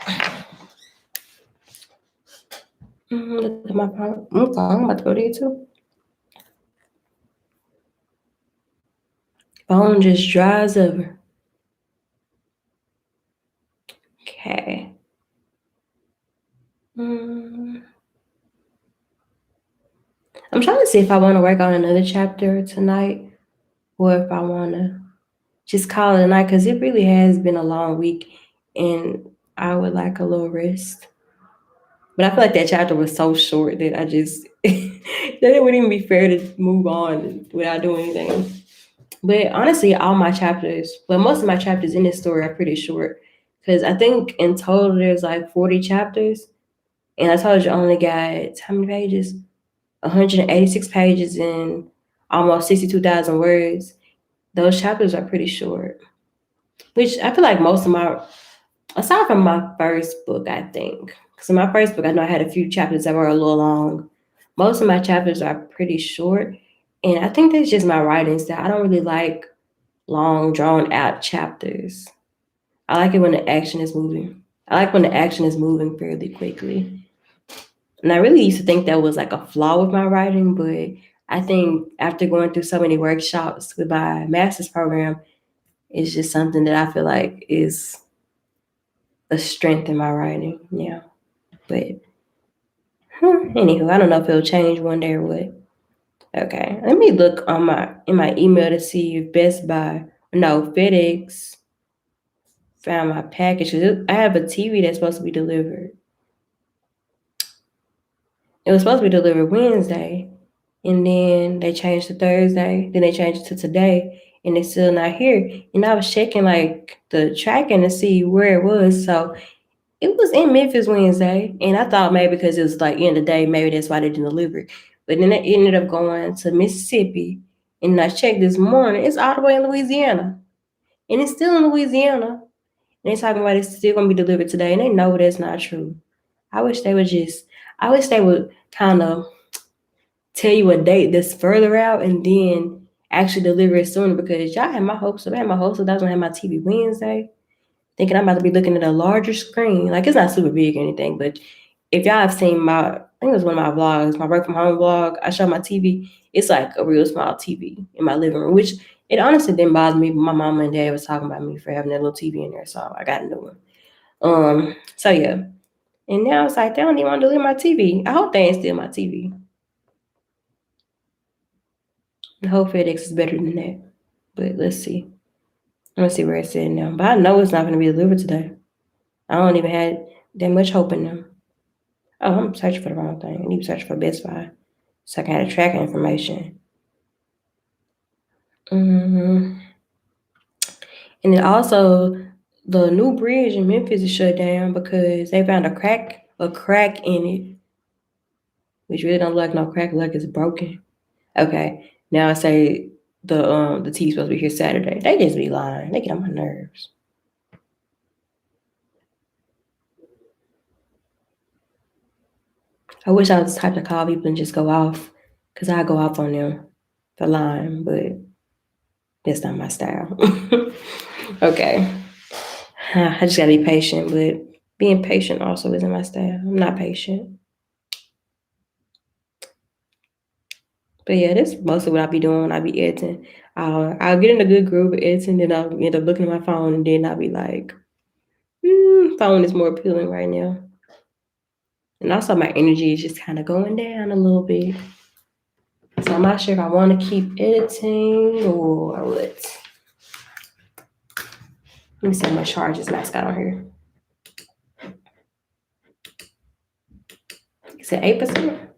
Look at my phone. I'm about to go there too. Phone just dries over. Okay. I'm trying to see if I want to work on another chapter tonight or if I want to just call it a night because it really has been a long week and I would like a little rest. But I feel like that chapter was so short that I just, that it wouldn't even be fair to move on without doing anything. But honestly, all my chapters, well, most of my chapters in this story are pretty short because I think in total there's like 40 chapters. And I told you I only got how many pages? 186 pages and almost 62,000 words. Those chapters are pretty short, which I feel like most of my, aside from my first book, I think, because in my first book, I know I had a few chapters that were a little long. Most of my chapters are pretty short. And I think that's just my writing style. I don't really like long, drawn out chapters. I like it when the action is moving. I like when the action is moving fairly quickly. And I really used to think that was like a flaw with my writing, but I think after going through so many workshops with my master's program, it's just something that I feel like is a strength in my writing. Yeah. But anywho, I don't know if it'll change one day or what. Okay, let me look on my email to see if FedEx found my package. I have a TV that's supposed to be delivered. It was supposed to be delivered Wednesday, and then they changed to Thursday. Then they changed it to today, and it's still not here. And I was checking like the tracking to see where it was. So it was in Memphis Wednesday, and I thought maybe because it was like end of the day, maybe that's why they didn't deliver it. But then it ended up going to Mississippi, and I checked this morning. It's all the way in Louisiana, and it's still in Louisiana. And they talking about it's still gonna be delivered today, and they know that's not true. I wish they would kind of tell you a date that's further out and then actually deliver it sooner, because y'all had my hopes up. I had my hopes up that I was gonna have my TV Wednesday, thinking I'm about to be looking at a larger screen. Like, it's not super big or anything, but if y'all have seen I think it was one of my vlogs, my work from home vlog, I showed my TV. It's like a real small TV in my living room, which it honestly didn't bother me. But my mom and dad was talking about me for having that little TV in there, so I got a new one. So yeah. And now it's like they don't even want to delete my TV. I hope they ain't steal my TV. I hope FedEx is better than that. But let's see. Let's see where it's at now. But I know it's not going to be delivered today. I don't even have that much hope in them. Oh, I'm searching for the wrong thing. I need to search for Best Buy so I can have the tracking information. And then also, the new bridge in Memphis is shut down because they found a crack in it, which really don't look like no crack, like it's broken. Okay, now I say the TV's supposed to be here Saturday. They just be lying. They get on my nerves. I wish I was the type to call people and just go off, because I go off on them for lying, but that's not my style. Okay. I just gotta be patient, but being patient also isn't my style. I'm not patient. But yeah, that's mostly what I be doing when I be editing. I'll get in a good groove of editing, then I'll end up looking at my phone, and then I'll be like, phone is more appealing right now. And also my energy is just kind of going down a little bit. So I'm not sure if I want to keep editing or what. Let me see how much charge this mask got on here. Is it 8%?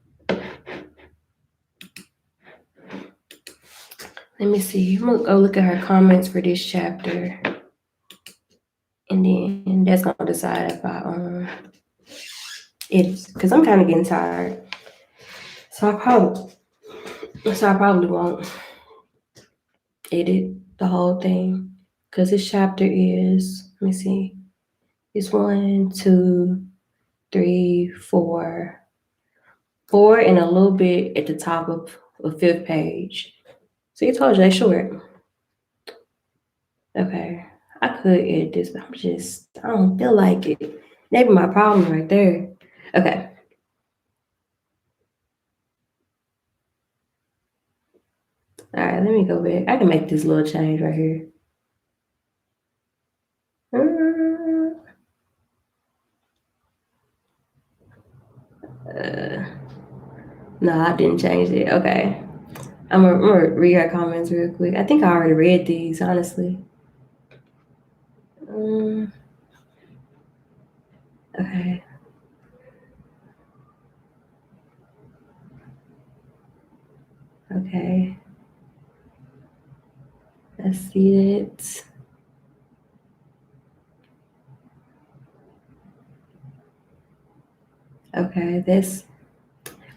Let me see. I'm gonna go look at her comments for this chapter. And then that's gonna decide if I edit, because I'm kind of getting tired. So I probably won't edit the whole thing, because this chapter is, let me see, it's 1, 2, 3, 4 and a little bit at the top of the 5th page. So you told you they short. Okay, I could edit this, but I don't feel like it. Maybe my problem right there. Okay. All right, let me go back. I can make this little change right here. No, I didn't change it. Okay. I'm gonna read her comments real quick. I think I already read these, honestly. Okay. Okay. Let's see it. Okay, that's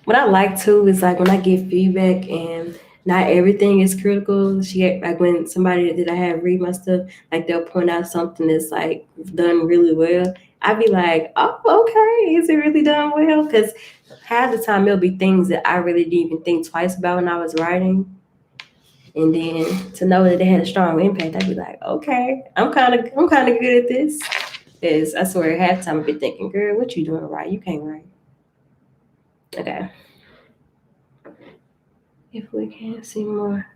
what I like too, is like when I get feedback and not everything is critical. Like when somebody that I have read my stuff, like they'll point out something that's like done really well. I'd be like, oh, okay, is it really done well? Because half the time it'll be things that I really didn't even think twice about when I was writing. And then to know that they had a strong impact, I'd be like, okay, I'm kind of good at this. Because I swear half the time I'd be thinking, girl, what you doing right? You can't write. Okay. If we can't see more.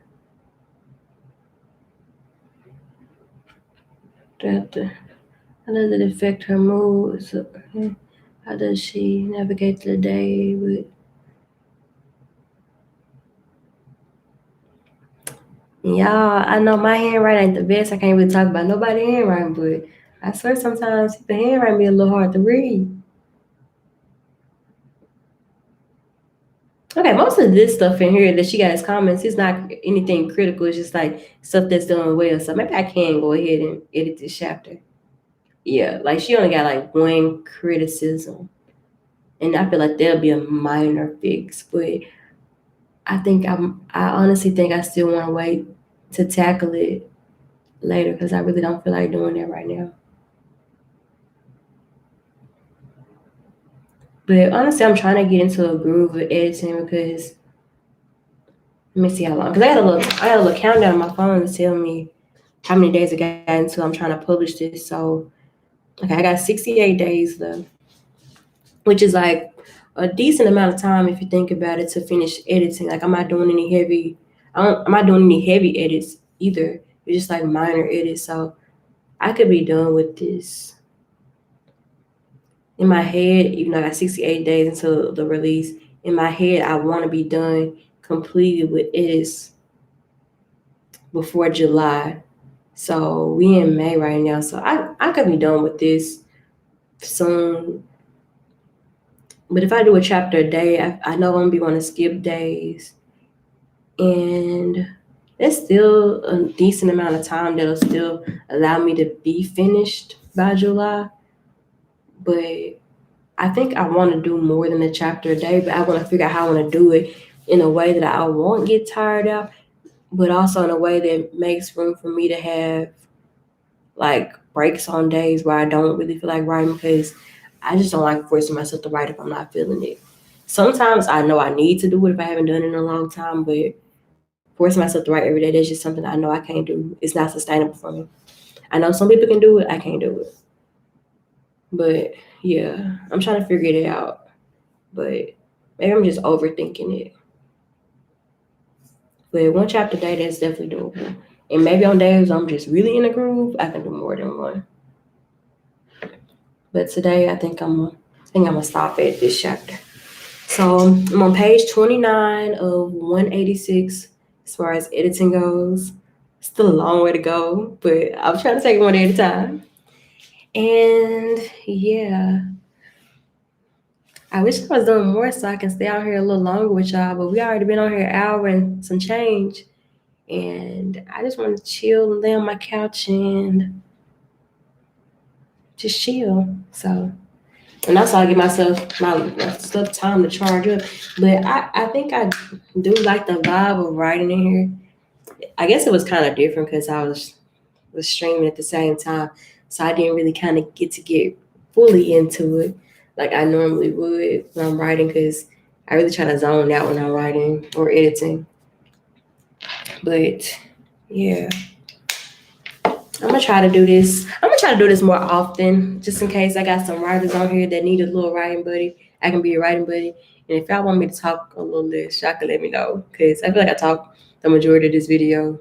How does it affect her mood? So, how does she navigate the day with Y'all, I know my handwriting ain't the best. I can't really talk about nobody's handwriting, but I swear sometimes the handwriting be a little hard to read. Okay, most of this stuff in here that she got as comments is not anything critical. It's just like stuff that's done well. So maybe I can go ahead and edit this chapter. Yeah, like she only got like one criticism. And I feel like there'll be a minor fix, but I honestly think I still want to wait to tackle it later because I really don't feel like doing that right now. But honestly, I'm trying to get into a groove of editing because let me see how long. Because I had a little countdown on my phone to tell me how many days I got until I'm trying to publish this. So, okay, I got 68 days left, which is like a decent amount of time if you think about it to finish editing. Like I'm not doing any heavy edits either. It's just like minor edits. So I could be done with this. In my head, even though I got 68 days until the release, in my head, I want to be done completed with edits before July. So we in May right now. So I could be done with this soon. But if I do a chapter a day, I know I'm going to be wanting to skip days. And it's still a decent amount of time that'll still allow me to be finished by July. But I think I want to do more than a chapter a day, but I want to figure out how I want to do it in a way that I won't get tired out, but also in a way that makes room for me to have like breaks on days where I don't really feel like writing because I just don't like forcing myself to write if I'm not feeling it. Sometimes I know I need to do it if I haven't done it in a long time, but forcing myself to write every day, that's just something I know I can't do. It's not sustainable for me. I know some people can do it, I can't do it. But yeah, I'm trying to figure it out. But maybe I'm just overthinking it. But one chapter a day, that's definitely doable. And maybe on days I'm just really in a groove, I can do more than one. But today I think I'm gonna stop at this chapter. So I'm on page 29 of 186 as far as editing goes. Still a long way to go, but I'm trying to take it one day at a time. And yeah, I wish I was doing more so I can stay out here a little longer with y'all, but we already been on here an hour and some change. And I just want to chill and lay on my couch and just chill. So, and also I give myself my stuff time to charge up. But I think I do like the vibe of writing in here. I guess it was kind of different because I was streaming at the same time. So I didn't really kind of get fully into it like I normally would when I'm writing because I really try to zone out when I'm writing or editing. But yeah, I'm gonna try to do this. I'm gonna try to do this more often, just in case I got some writers on here that need a little writing buddy. I can be a writing buddy. And if y'all want me to talk a little less, y'all can let me know. Because I feel like I talk the majority of this video.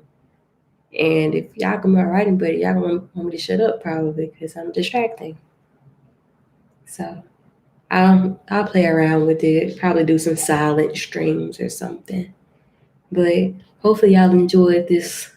And if y'all can be a writing buddy, y'all want me to shut up probably because I'm distracting. So I'll play around with it, probably do some silent streams or something. But hopefully y'all enjoyed this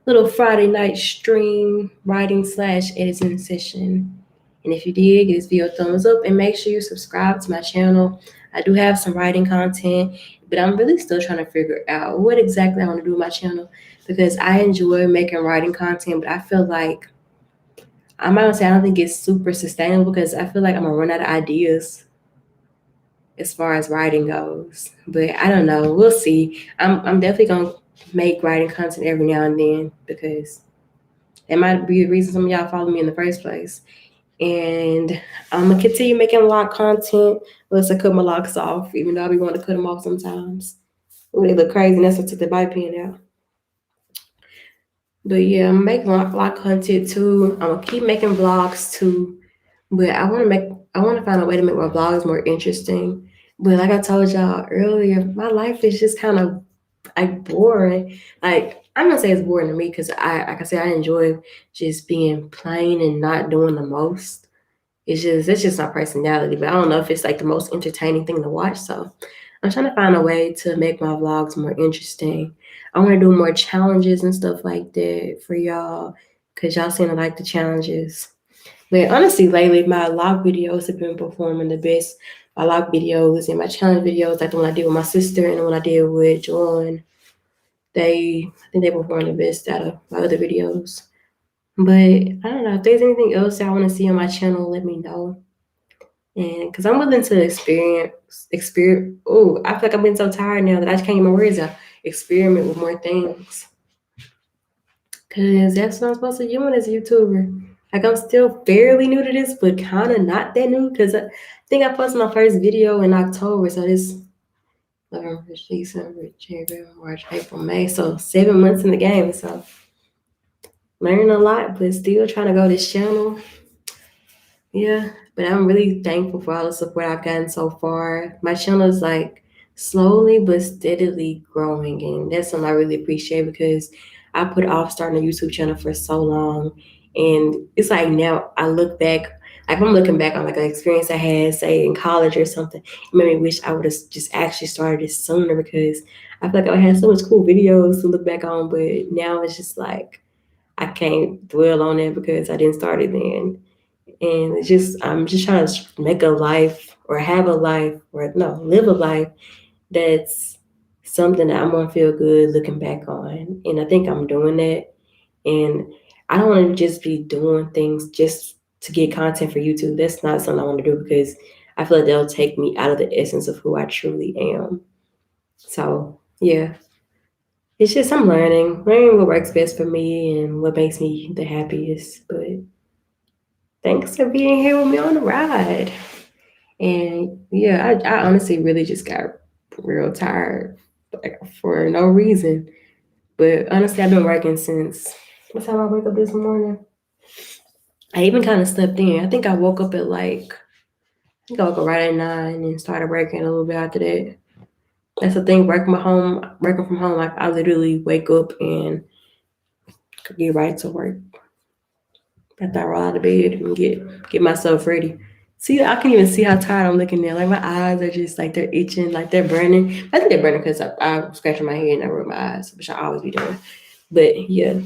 little Friday night stream writing/editing session. And if you did, give this video a thumbs up and make sure you subscribe to my channel. I do have some writing content, but I'm really still trying to figure out what exactly I want to do with my channel because I enjoy making writing content, but I feel like I'm not gonna say I don't think it's super sustainable because I feel like I'm gonna run out of ideas as far as writing goes. But I don't know. We'll see. I'm definitely gonna make writing content every now and then because it might be the reason some of y'all follow me in the first place. And I'm gonna continue making lock content unless I cut my locks off, even though I be wanting to cut them off sometimes. Oh, they look crazy. And that's what I took the bite pen out. But yeah, I'm making lock content too. I'm gonna keep making vlogs too. But I want to find a way to make my vlogs more interesting. But like I told y'all earlier, my life is just kind of like boring. Like I'm gonna say it's boring to me because like I said, I enjoy just being plain and not doing the most. It's just my personality. But I don't know if it's like the most entertaining thing to watch. So I'm trying to find a way to make my vlogs more interesting. I want to do more challenges and stuff like that for y'all, because y'all seem to like the challenges. But honestly, lately, my log videos have been performing the best. My log videos and my challenge videos, like the one I did with my sister and the one I did with Joan, I think they performed the best out of my other videos. But I don't know, if there's anything else that I want to see on my channel, let me know. And because I'm willing to experience. Oh, I feel like I've been so tired now that I just can't get my words out. Experiment with more things. Because that's what I'm supposed to do as a YouTuber. Like, I'm still fairly new to this, but kind of not that new. Because I think I posted my first video in October. So this November, December, January, March, April, May. So 7 months in the game. So learning a lot, but still trying to go this channel. Yeah, but I'm really thankful for all the support I've gotten so far. My channel is like slowly but steadily growing, and that's something I really appreciate because I put off starting a YouTube channel for so long. And it's like now I look back, like I'm looking back on like an experience I had, say in college or something. It made me wish I would have just actually started this sooner because I feel like I had so much cool videos to look back on, but now it's just like I can't dwell on it because I didn't start it then. And it's just, I'm just trying to make a life or have a life or no, live a life that's something that I'm gonna feel good looking back on. And I think I'm doing that. And I don't want to just be doing things just to get content for YouTube. That's not something I want to do because I feel like they'll take me out of the essence of who I truly am. So yeah, it's just I'm learning what works best for me and what makes me the happiest. But thanks for being here with me on the ride. And yeah, I honestly really just got real tired like, for no reason. But honestly, I've been working since what time I wake up this morning. I even kind of slept in. I think I woke up at I think I woke up right at 9 and started working a little bit after that. That's the thing, working from home, like I literally wake up and get right to work. After I roll out of bed and get myself ready. See, I can even see how tired I'm looking there. Like my eyes are just like they're itching, like they're burning. I think they're burning because I'm scratching my head and I rub my eyes, which I always be doing. But yeah,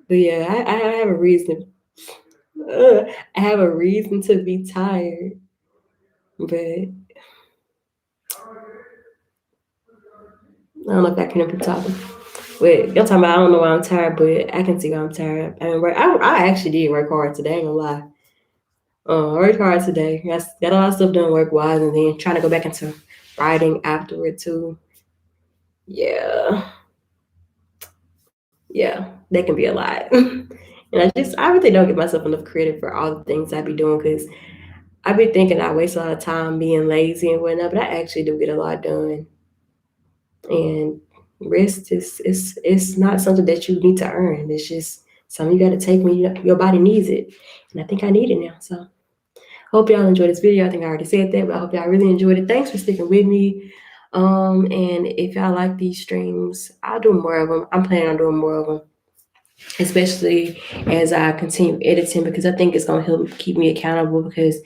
I have a reason. I have a reason to be tired, but I don't know if I can be talking. But y'all talking about I don't know why I'm tired, but I can see why I'm tired. I mean, I actually did work hard today. I ain't gonna lie. I worked hard today. Got a lot of stuff done work wise, and then trying to go back into writing afterward too. Yeah, that can be a lot. And I really don't give myself enough credit for all the things I be doing because I be thinking I waste a lot of time being lazy and whatnot, but I actually do get a lot done. And rest is not something that you need to earn. It's just something you got to take when your body needs it, and I think I need it now. So. Hope y'all enjoyed this video. I think I already said that, but I hope y'all really enjoyed it. Thanks for sticking with me. And if y'all like these streams, I'll do more of them. I'm planning on doing more of them, especially as I continue editing because I think it's gonna help keep me accountable because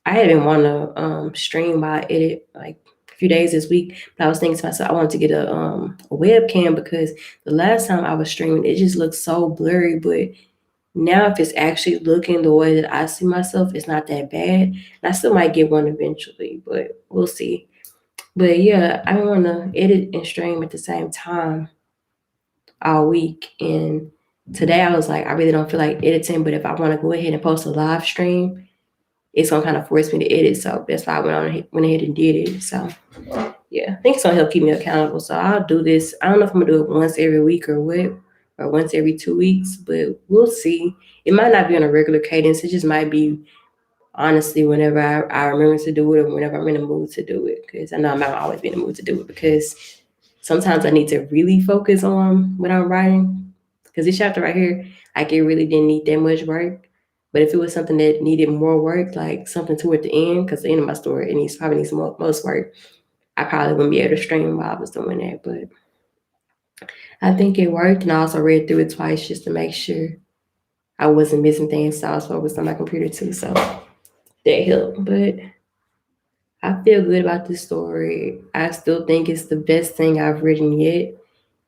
I didn't want to stream while I edit like a few days this week, but I was thinking to myself I wanted to get a webcam because the last time I was streaming, it just looked so blurry, but now, if it's actually looking the way that I see myself, it's not that bad. And I still might get one eventually, but we'll see. But yeah, I want to edit and stream at the same time all week. And today I was like, I really don't feel like editing, but if I want to go ahead and post a live stream, it's gonna kind of force me to edit. So that's why I went ahead and did it. So yeah, I think it's gonna help keep me accountable. So I'll do this. I don't know if I'm gonna do it once every week or what. Or once every 2 weeks, but we'll see. It might not be on a regular cadence. It just might be, honestly, whenever I remember to do it or whenever I'm in the mood to do it. Because I know I'm not always be in the mood to do it because sometimes I need to really focus on what I'm writing. Because this chapter right here, like it really didn't need that much work. But if it was something that needed more work, like something toward the end, because the end of my story, it probably needs most work, I probably wouldn't be able to stream while I was doing that. But I think it worked, and I also read through it twice just to make sure I wasn't missing things. So I was focused on my computer too, so that helped. But I feel good about this story. I still think it's the best thing I've written yet.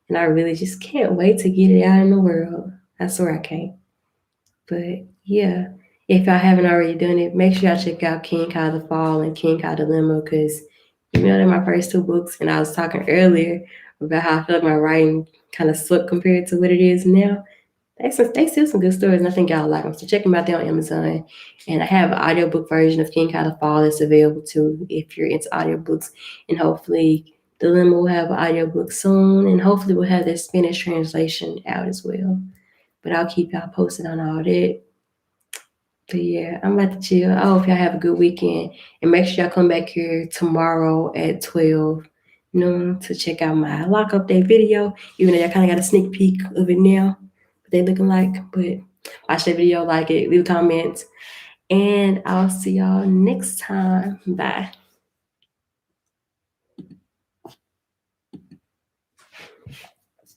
And I really just can't wait to get it out in the world. I swear I can't. But yeah, if y'all haven't already done it, make sure y'all check out King Kai the Fall and King Kai Dilemma, because even though they're my first two books, and I was talking earlier about how I feel like my writing kind of sucked compared to what it is now. They still some good stories, and I think y'all like them. So check them out there on Amazon. And I have an audiobook version of King Kai the Fall that's available too if you're into audiobooks. And hopefully Dilemma will have an audiobook soon, and hopefully we'll have their Spanish translation out as well. But I'll keep y'all posted on all that. But yeah, I'm about to chill. I hope y'all have a good weekend. And make sure y'all come back here tomorrow at 12 noon to check out my lock update video. Even though y'all kind of got a sneak peek of it now, what they looking like. But watch that video, like it, leave comments. And I'll see y'all next time. Bye.